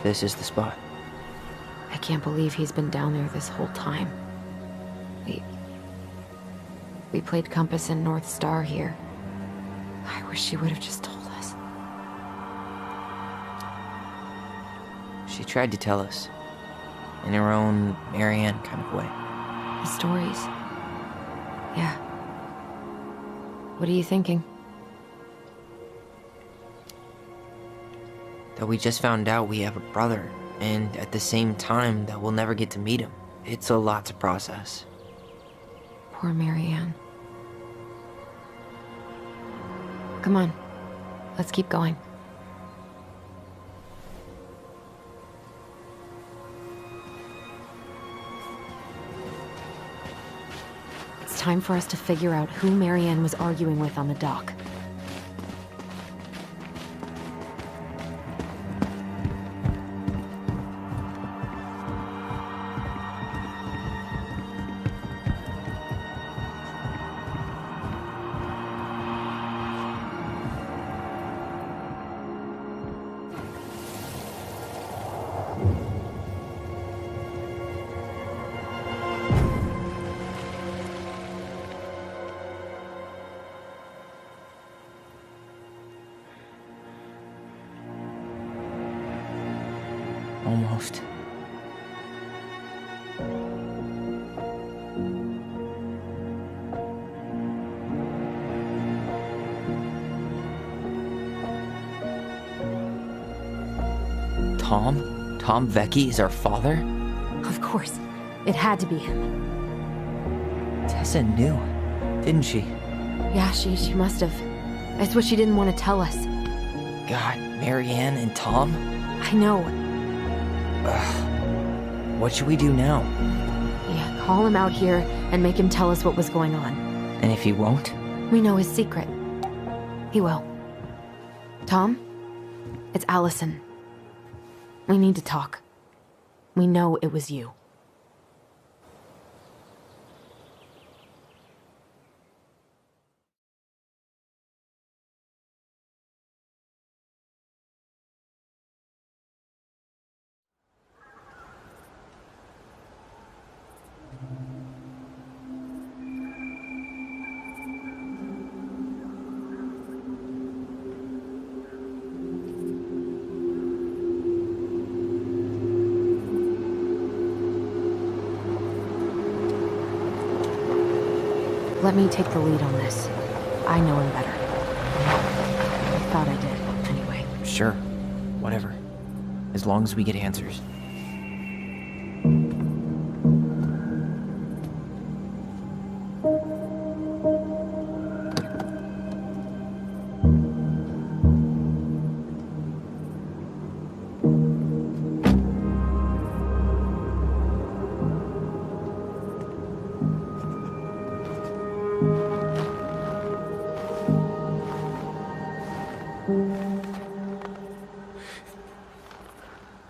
This is the spot. can't believe he's been down there this whole time. We played Compass and North Star here. I wish she would have just told us. She tried to tell us. In her own Marianne kind of way. The stories. Yeah. What are you thinking? That we just found out we have a brother, and at the same time that we'll never get to meet him. It's a lot to process. Poor Marianne. Come on. Let's keep going. It's time for us to figure out who Marianne was arguing with on the dock. Almost. Tom? Tom Vecchi is our father? Of course. It had to be him. Tessa knew, didn't she? Yeah, she must have. That's what she didn't want to tell us. God, Marianne and Tom? I know. What should we do now? Yeah, call him out here and make him tell us what was going on. And if he won't? We know his secret. He will. Tom? It's Allison. We need to talk. We know it was you. Let me take the lead on this. I know him better. I thought I did, anyway. Sure. Whatever. As long as we get answers.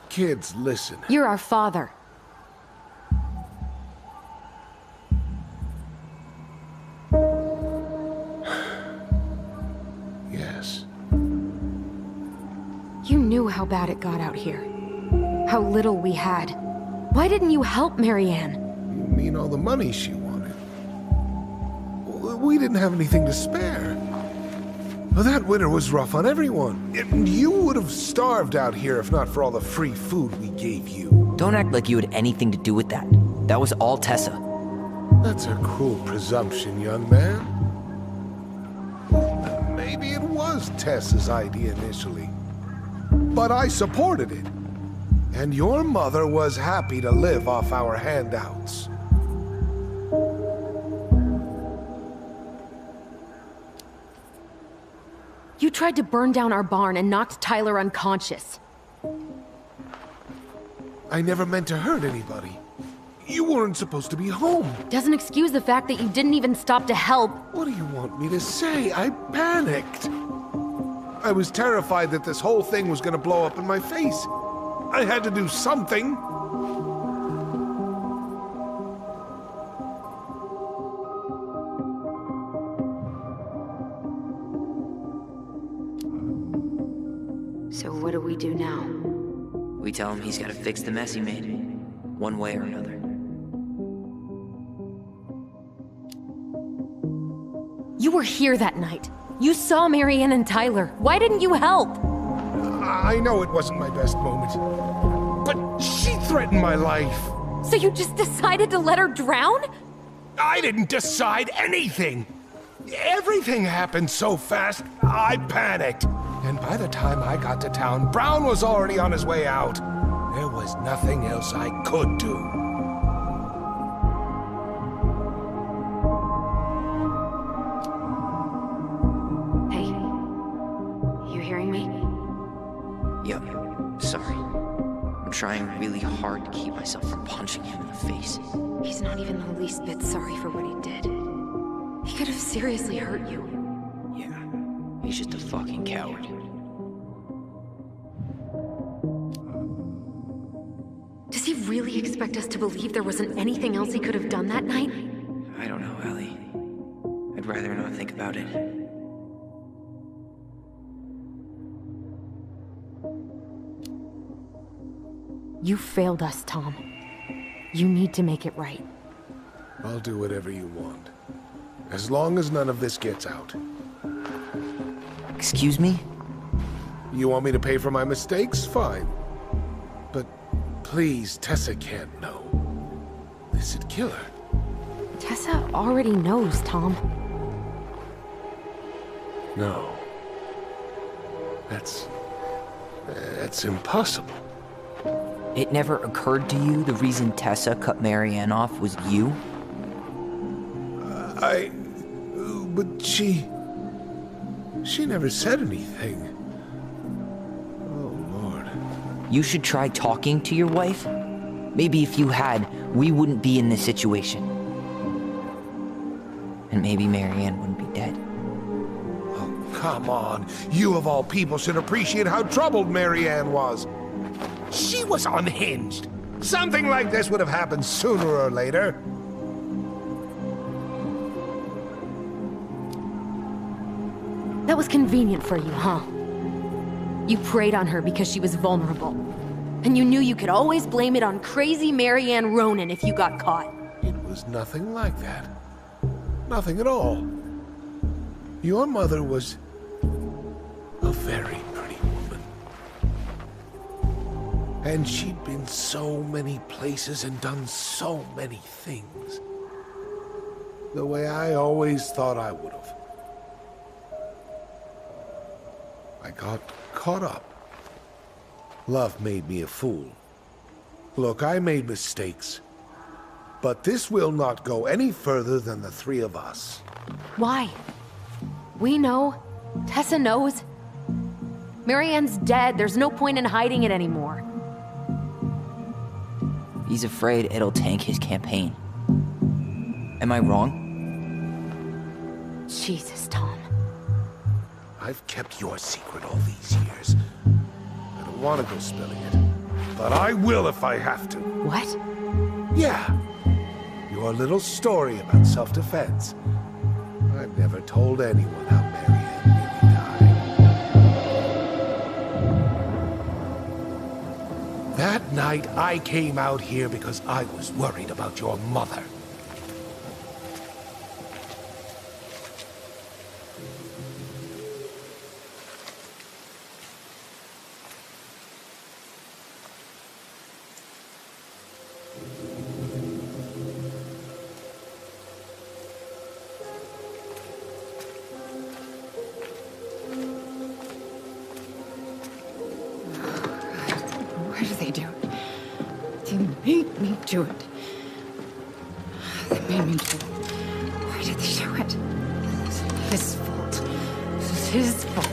Kids, listen. You're our father. Yes. You knew how bad it got out here. How little we had. Why didn't you help Marianne? You mean all the money she wanted? We didn't have anything to spare. Well, that winter was rough on everyone. You would have starved out here if not for all the free food we gave you. Don't act like you had anything to do with that. That was all Tessa. That's a cruel presumption, young man. Maybe it was Tessa's idea initially. But I supported it. And your mother was happy to live off our handouts. You tried to burn down our barn and knocked Tyler unconscious. I never meant to hurt anybody. You weren't supposed to be home. Doesn't excuse the fact that you didn't even stop to help. What do you want me to say? I panicked. I was terrified that this whole thing was gonna blow up in my face. I had to do something. So what do we do now? We tell him he's gotta fix the mess he made. one way or another. You were here that night. You saw Marianne and Tyler. Why didn't you help? I know it wasn't my best moment, but she threatened my life. So you just decided to let her drown? I didn't decide anything. Everything happened so fast, I panicked. And by the time I got to town, Brown was already on his way out. There was nothing else I could do. Hey, you hearing me? Yep, sorry. I'm trying really hard to keep myself from punching him in the face. He's not even the least bit sorry for what he did. He could have seriously hurt you. Yeah, he's just a fucking coward. Does he really expect us to believe there wasn't anything else he could have done that night? I don't know, Ellie. I'd rather not think about it. You failed us, Tom. You need to make it right. I'll do whatever you want. As long as none of this gets out. Excuse me? You want me to pay for my mistakes? Fine. But please, Tessa can't know. This'd kill her. Tessa already knows, Tom. No. That's impossible. It never occurred to you the reason Tessa cut Marianne off was you? But she never said anything. Oh, Lord. You should try talking to your wife. Maybe if you had, we wouldn't be in this situation. And maybe Marianne wouldn't be dead. Oh, come on. You of all people should appreciate how troubled Marianne was. She was unhinged. Something like this would have happened sooner or later. That was convenient for you, huh? You preyed on her because she was vulnerable. And you knew you could always blame it on crazy Marianne Ronan if you got caught. It was nothing like that. Nothing at all. Your mother was a very pretty woman. And she'd been so many places and done so many things. The way I always thought I would have. I got caught up. Love made me a fool. Look, I made mistakes. But this will not go any further than the three of us. Why? We know. Tessa knows. Marianne's dead. There's no point in hiding it anymore. He's afraid it'll tank his campaign. Am I wrong? Jesus, Tom. I've kept your secret all these years. I don't want to go spilling it. But I will if I have to. What? Yeah. Your little story about self-defense. I've never told anyone how Marianne really died. That night, I came out here because I was worried about your mother. Why did they do it? They made me do it. They made me do it. Why did they do it? This is his fault. This is his fault.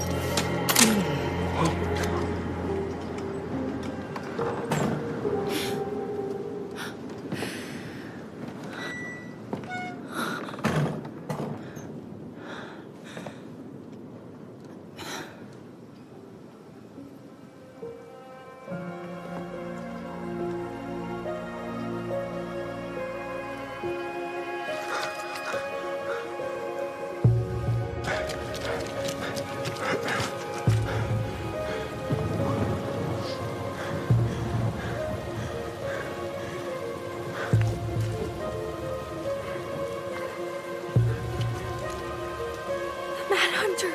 Hunter.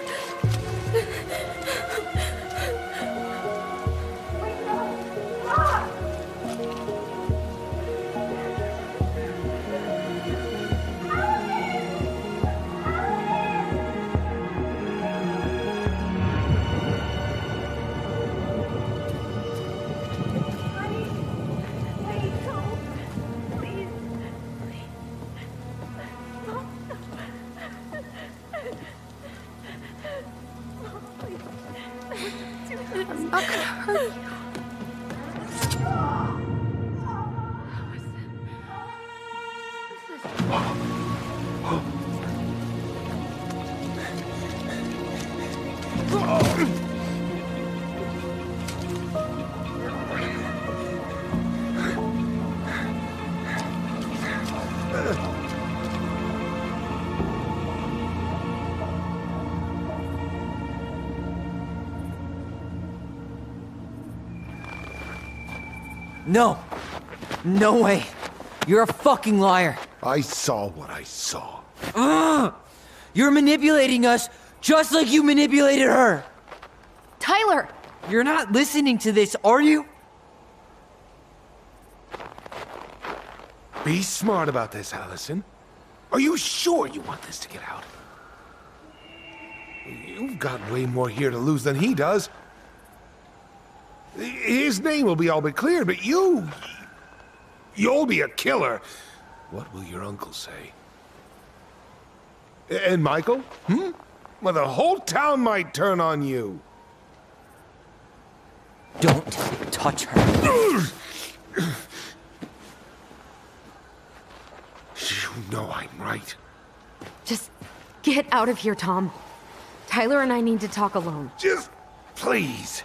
I'm not gonna hurt you. No. No way. You're a fucking liar. I saw what I saw. You're manipulating us just like you manipulated her. Tyler! You're not listening to this, are you? Be smart about this, Allison. Are you sure you want this to get out? You've got way more here to lose than he does. His name will be all but cleared, but you'll be a killer. What will your uncle say? And Michael? Well, the whole town might turn on you. Don't touch her. You know I'm right. Just get out of here, Tom. Tyler and I need to talk alone. Just, please,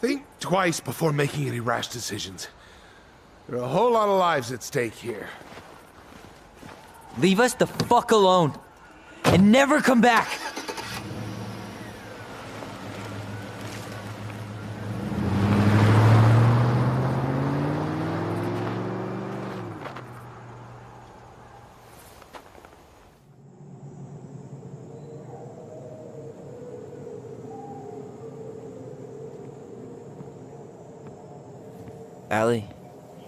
think twice before making any rash decisions. There are a whole lot of lives at stake here. Leave us the fuck alone. And never come back. Allie,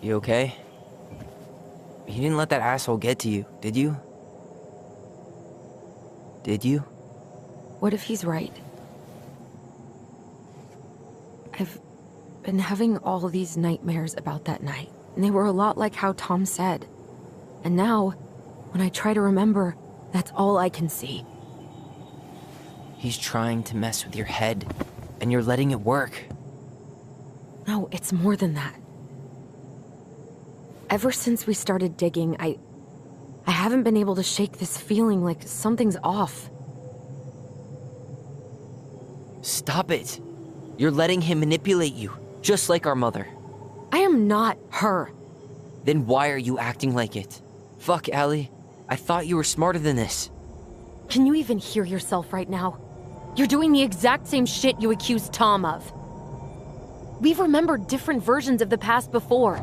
you okay? You didn't let that asshole get to you, did you? Did you? What if he's right? I've been having all these nightmares about that night, and they were a lot like how Tom said. And now, when I try to remember, that's all I can see. He's trying to mess with your head, and you're letting it work. No, it's more than that. Ever since we started digging, I haven't been able to shake this feeling like something's off. Stop it. You're letting him manipulate you, just like our mother. I am not her. Then why are you acting like it? Fuck, Allie. I thought you were smarter than this. Can you even hear yourself right now? You're doing the exact same shit you accused Tom of. We've remembered different versions of the past before.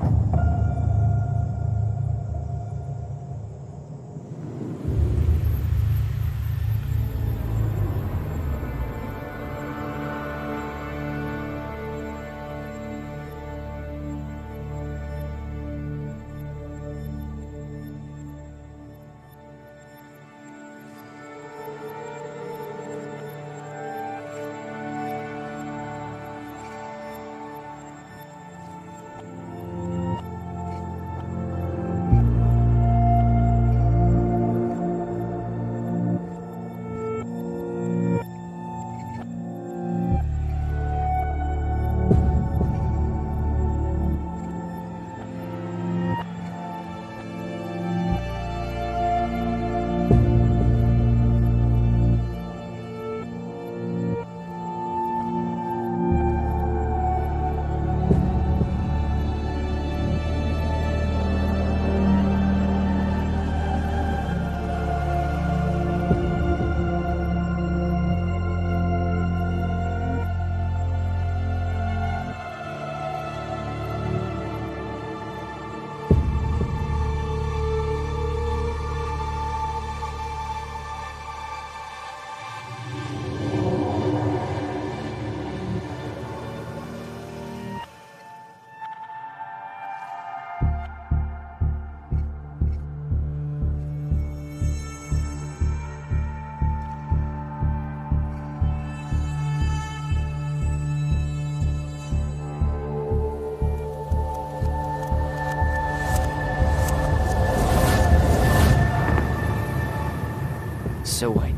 So what?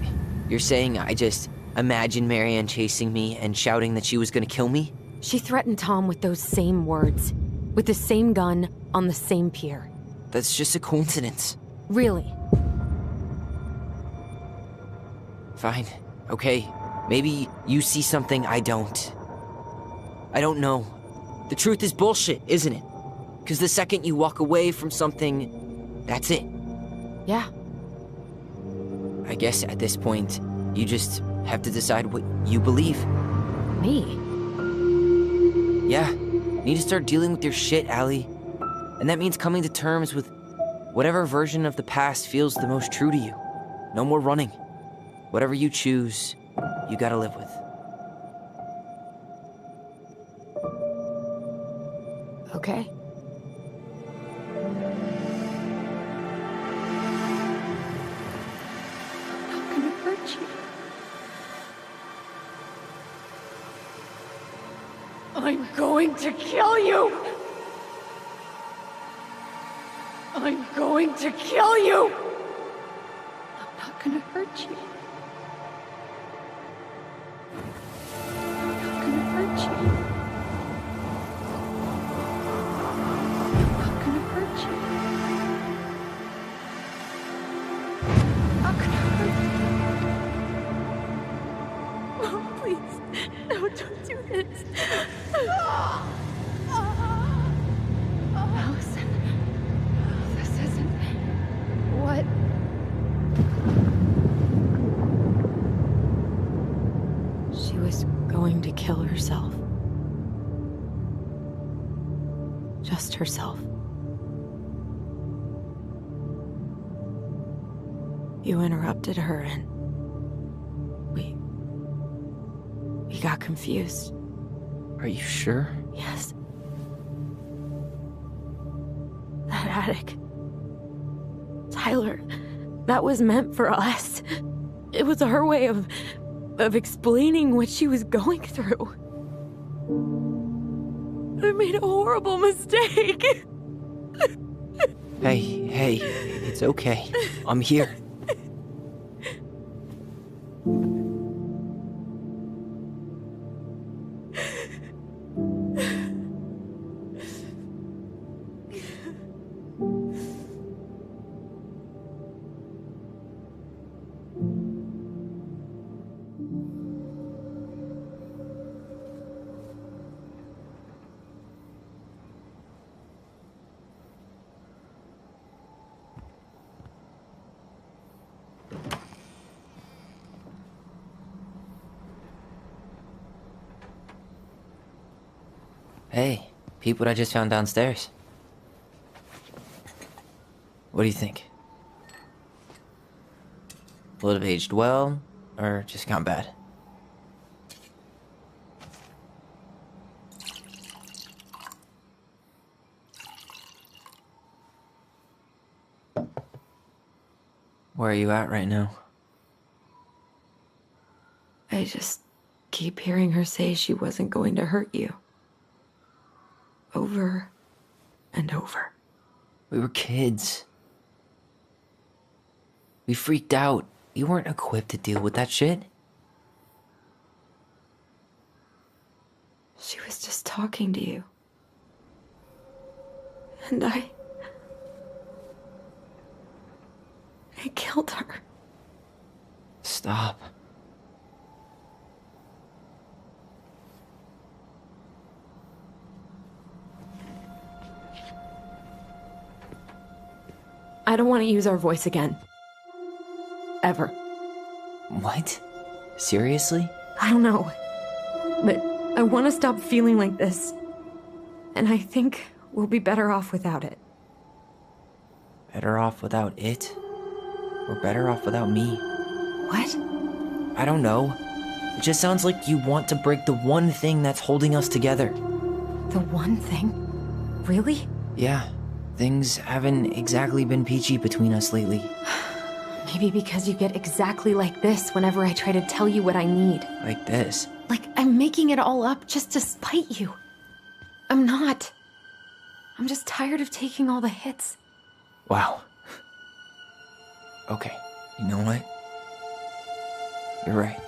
You're saying I just imagined Marianne chasing me and shouting that she was gonna kill me? She threatened Tom with those same words, with the same gun, on the same pier. That's just a coincidence. Really? Fine. Okay. Maybe you see something I don't. I don't know. The truth is bullshit, isn't it? Because the second you walk away from something, that's it. Yeah. I guess at this point, you just have to decide what you believe. Me? Yeah. You need to start dealing with your shit, Allie. And that means coming to terms with whatever version of the past feels the most true to you. No more running. Whatever you choose, you gotta live with. Okay. I'm gonna hurt you. I'm going to kill you! I'm going to kill you! I'm not gonna hurt you. I'm not gonna hurt you. I'm not gonna hurt you. I'm not gonna hurt you. Oh, please. No, don't do this. Allison, this isn't what... She was going to kill herself. Just herself. You interrupted her and we got confused. Are you sure? Yes. That attic. Tyler, that was meant for us. It was her way of explaining what she was going through. I made a horrible mistake. Hey, it's okay. I'm here. Hey, peep what I just found downstairs. What do you think? Will it have aged well, or just gone bad? Where are you at right now? I just keep hearing her say she wasn't going to hurt you. Over and over. We were kids. We freaked out. We weren't equipped to deal with that shit. She was just talking to you. And I killed her. Stop. I don't want to use our voice again. Ever. What? Seriously? I don't know. But I want to stop feeling like this. And I think we'll be better off without it. Better off without it? Or better off without me? What? I don't know. It just sounds like you want to break the one thing that's holding us together. The one thing? Really? Yeah. Things haven't exactly been peachy between us lately. Maybe because you get exactly like this whenever I try to tell you what I need. Like this. Like I'm making it all up just to spite you. I'm not. I'm just tired of taking all the hits. Wow. Okay. You know what? You're right.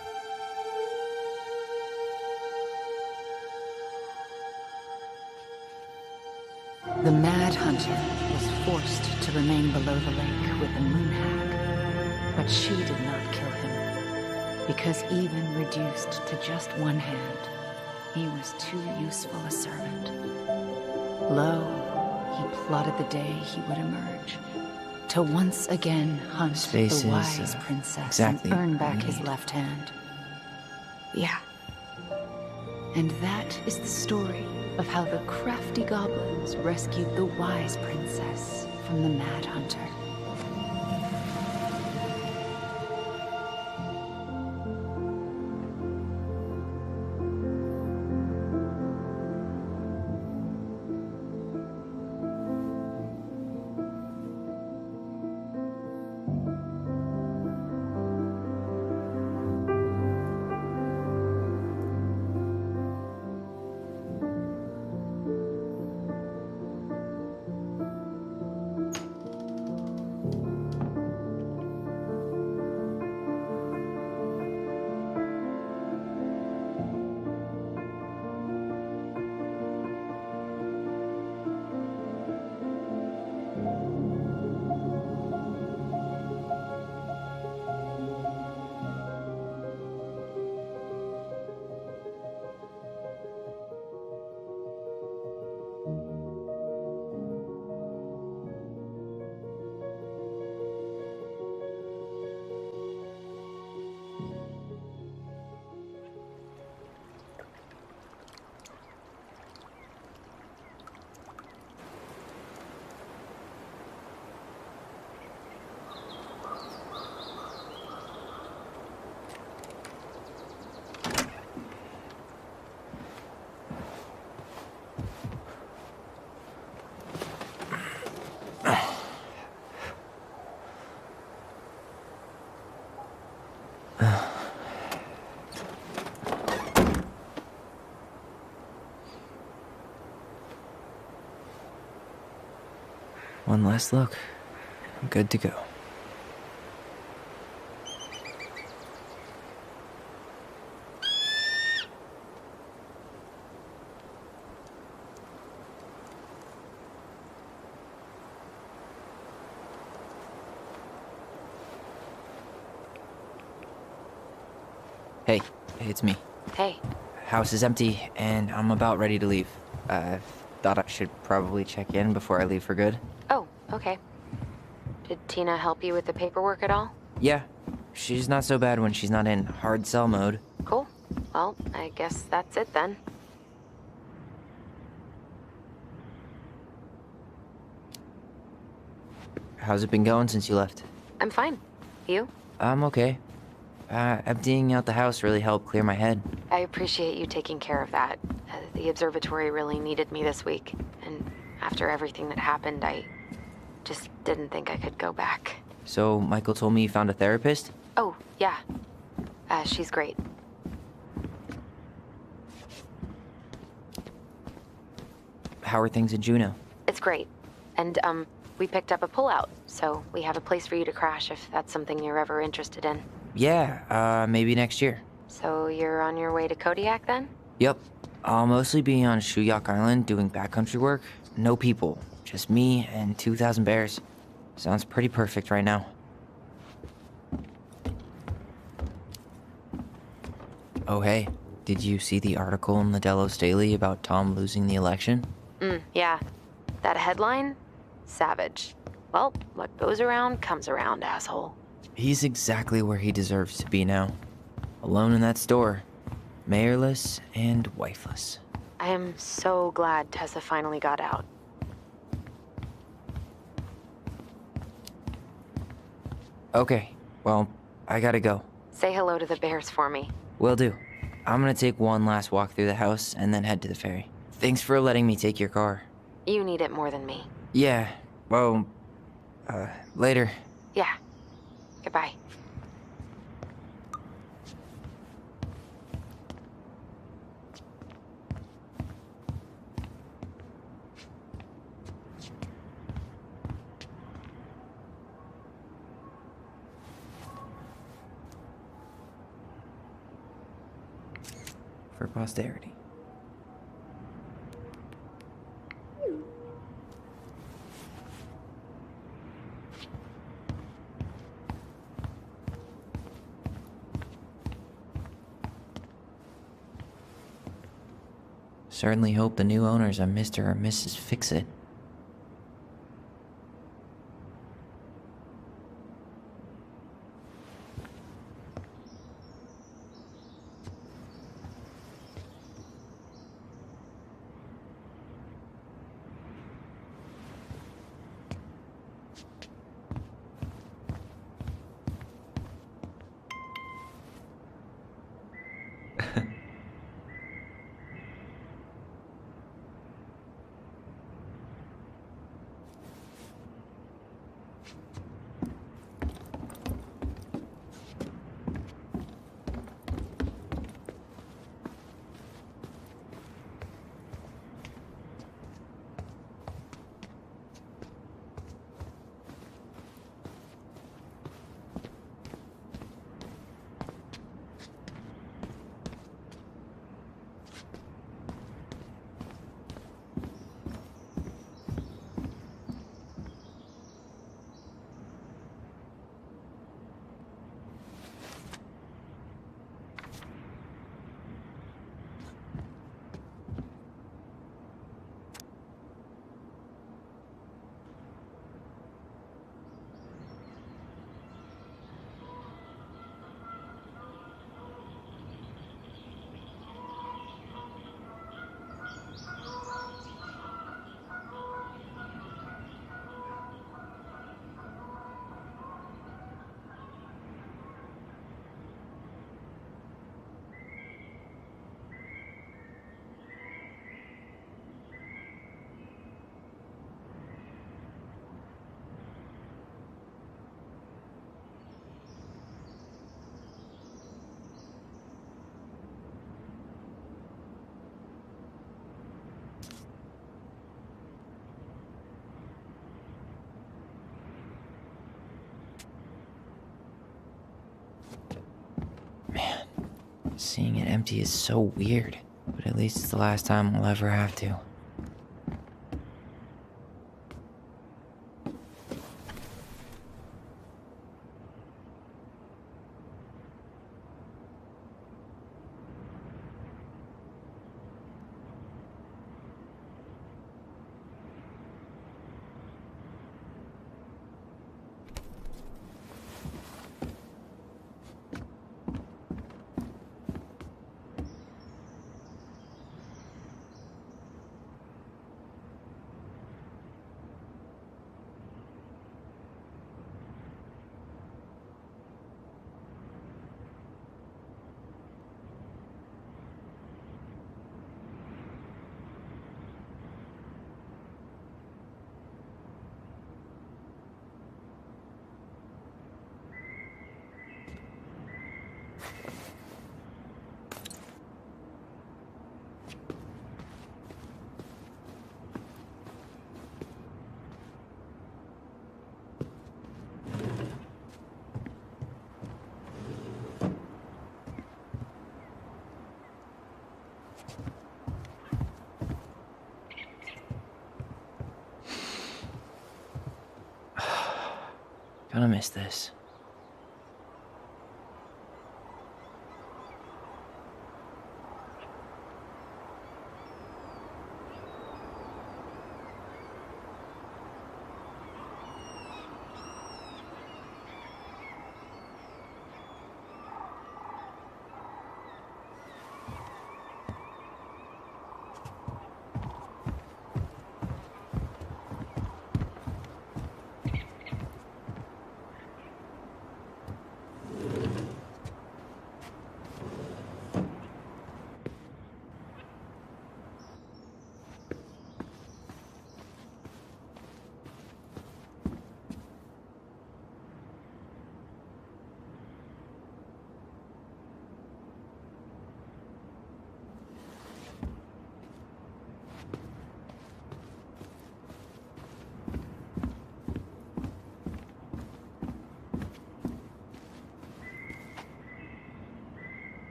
The Mad Hunter was forced to remain below the lake with the Moon Hag, but she did not kill him, because even reduced to just one hand, he was too useful a servant. Lo, he plotted the day he would emerge, to once again hunt Space the is, wise princess exactly and earn what back we his need. left hand. Yeah. And that is the story of how the crafty goblins rescued the wise princess from the Mad Hunter. One last look. I'm good to go. Hey, it's me. Hey, House is empty, and I'm about ready to leave. Thought I should probably check in before I leave for good. oh, okay. Did Tina help you with the paperwork at all? Yeah, she's not so bad when she's not in hard sell mode. Cool. Well, I guess that's it then. How's it been going since you left? I'm fine. You? I'm okay. Emptying out the house really helped clear my head. I appreciate you taking care of that. The observatory really needed me this week, and after everything that happened, I just didn't think I could go back. So, Michael told me you found a therapist? Oh, yeah. She's great. How are things in Juneau? It's great. And, we picked up a pullout, so we have a place for you to crash if that's something you're ever interested in. Yeah, maybe next year. So you're on your way to Kodiak then? Yep. I'll mostly be on Shuyak Island doing backcountry work. No people. Just me and 2,000 bears. Sounds pretty perfect right now. Oh, hey. Did you see the article in the Delos Daily about Tom losing the election? Yeah. That headline? Savage. Well, what goes around comes around, asshole. He's exactly where he deserves to be now. Alone in that store. Mayorless and wifeless. I am so glad Tessa finally got out. Okay, well, I gotta go. Say hello to the bears for me. Will do. I'm gonna take one last walk through the house and then head to the ferry. Thanks for letting me take your car. You need it more than me. Yeah, well, later. Yeah. Goodbye. for posterity. Certainly hope the new owners are Mr. or Mrs. Fix-It. Seeing it empty is so weird, but at least it's the last time I'll ever have to. Gonna miss this.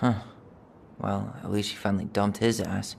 Well, at least she finally dumped his ass.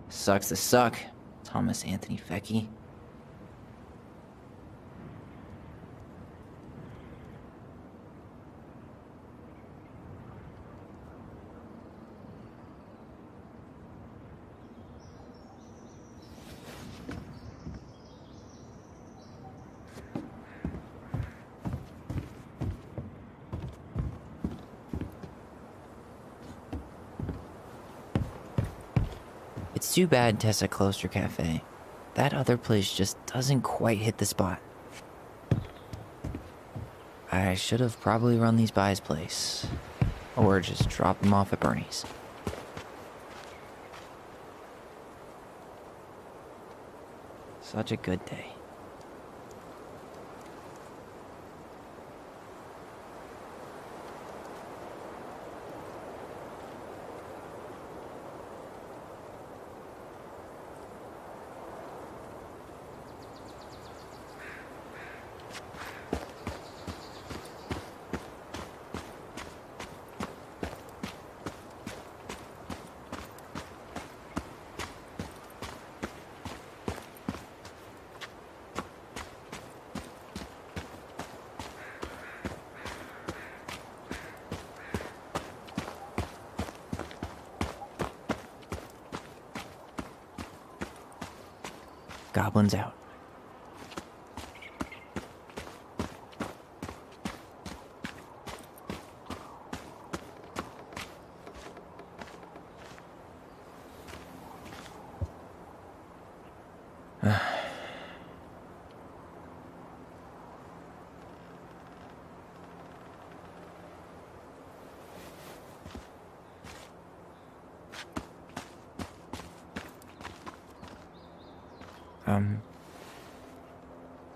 Sucks to suck, Thomas Anthony Fecky. It's too bad Tessa closed her cafe. That other place just doesn't quite hit the spot. I should have probably run these by his place. Or just dropped them off at Bernie's. Such a good day. Goblins out.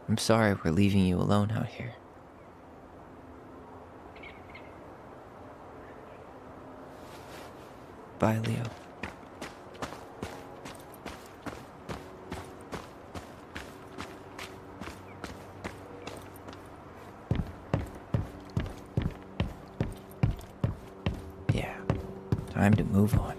I'm sorry we're leaving you alone out here. Bye, Leo. Yeah, time to move on.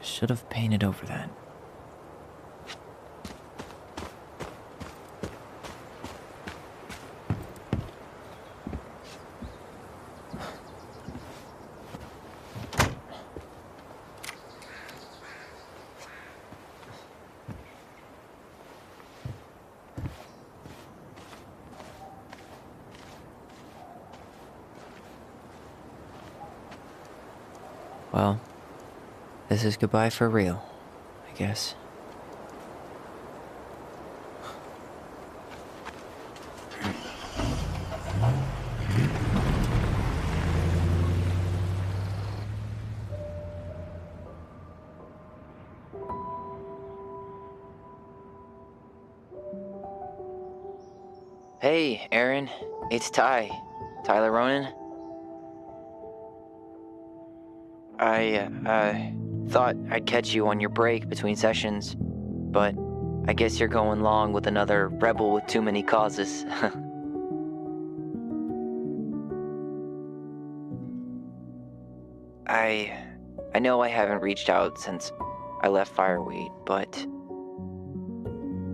Should have painted over that. Well, This is goodbye for real, I guess. Hey, Aaron. It's Ty. Tyler Ronan. I thought I'd catch you on your break between sessions, but I guess you're going long with another rebel with too many causes. I know I haven't reached out since I left Fireweed, but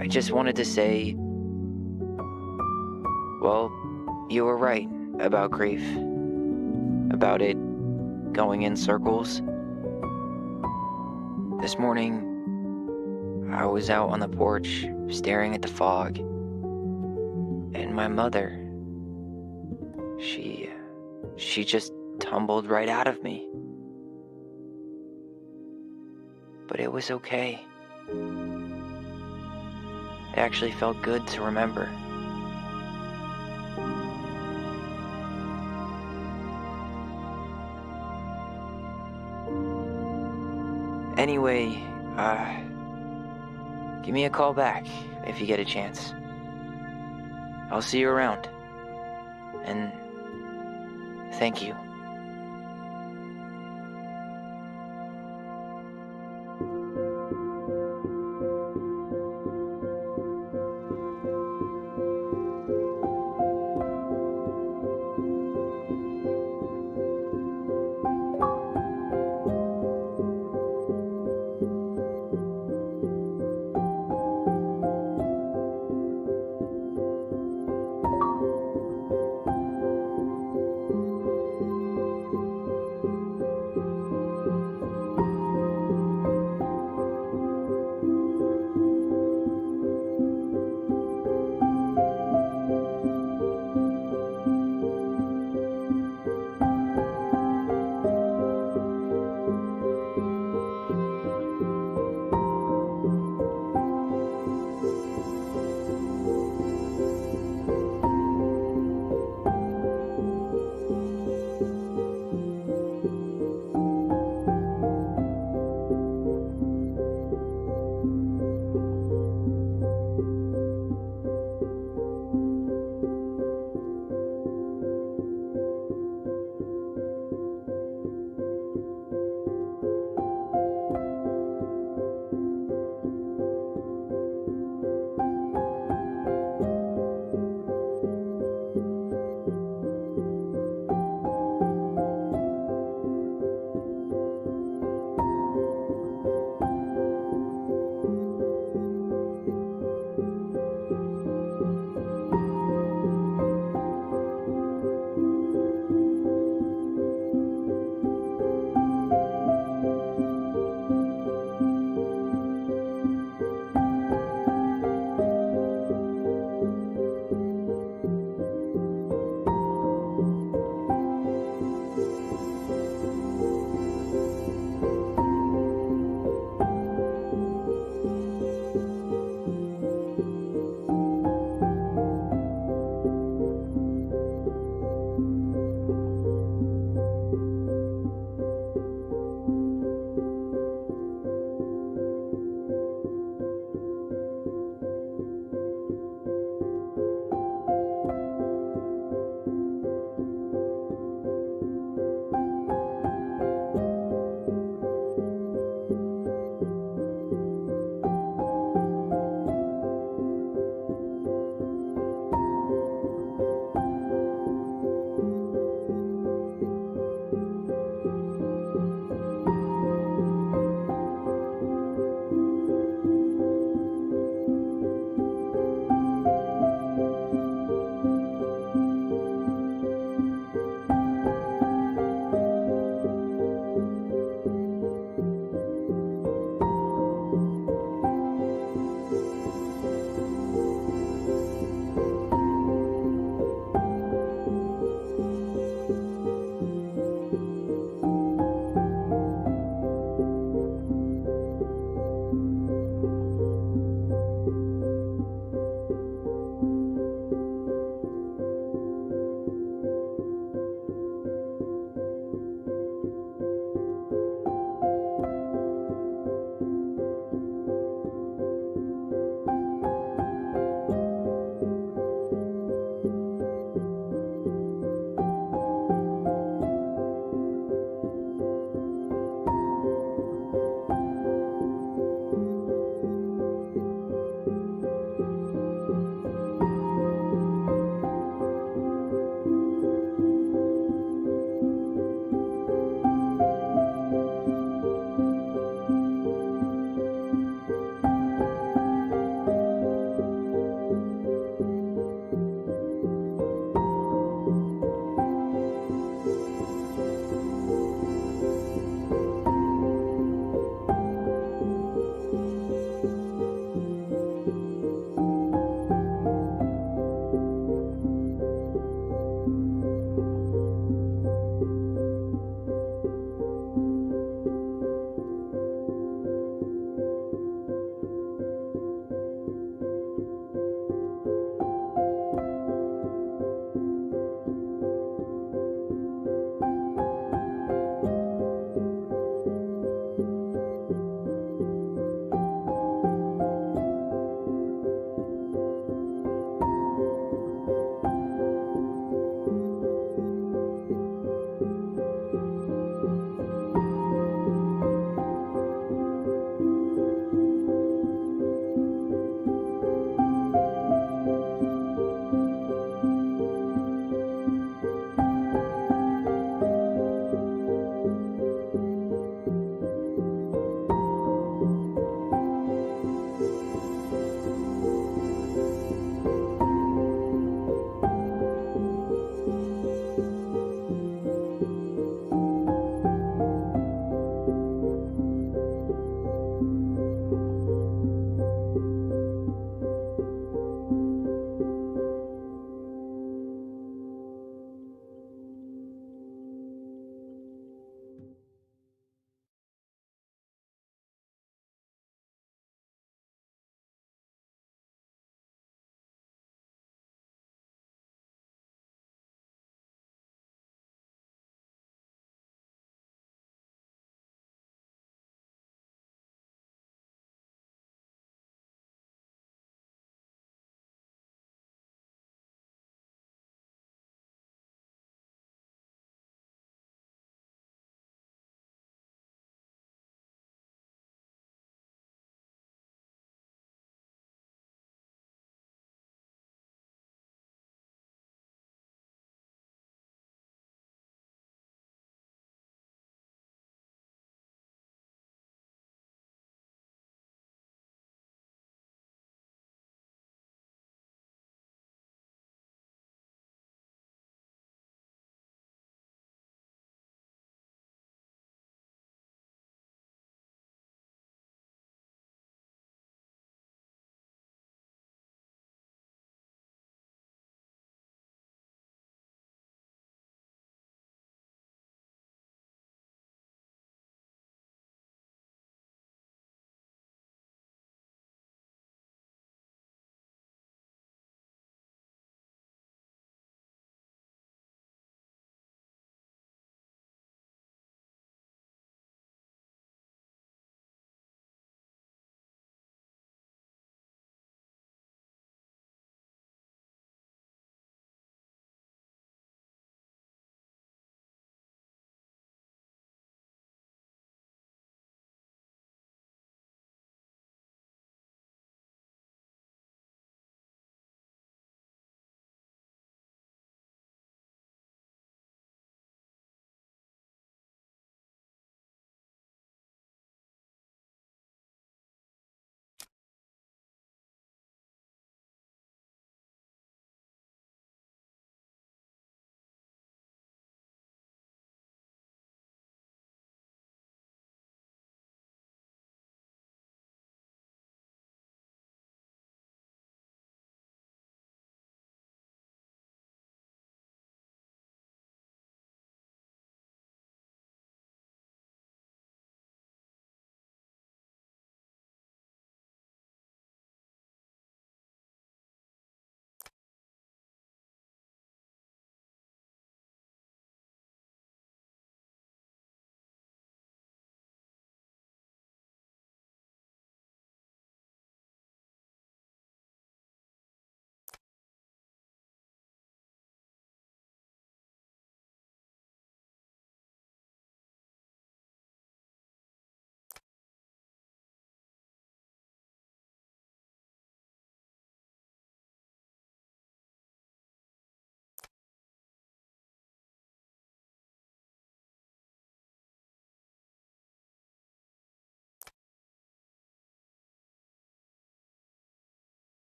I just wanted to say, well, you were right about grief. About it going in circles. This morning, I was out on the porch staring at the fog, and my mother, she just tumbled right out of me. But it was okay. It actually felt good to remember. Anyway, give me a call back if you get a chance. I'll see you around. And thank you.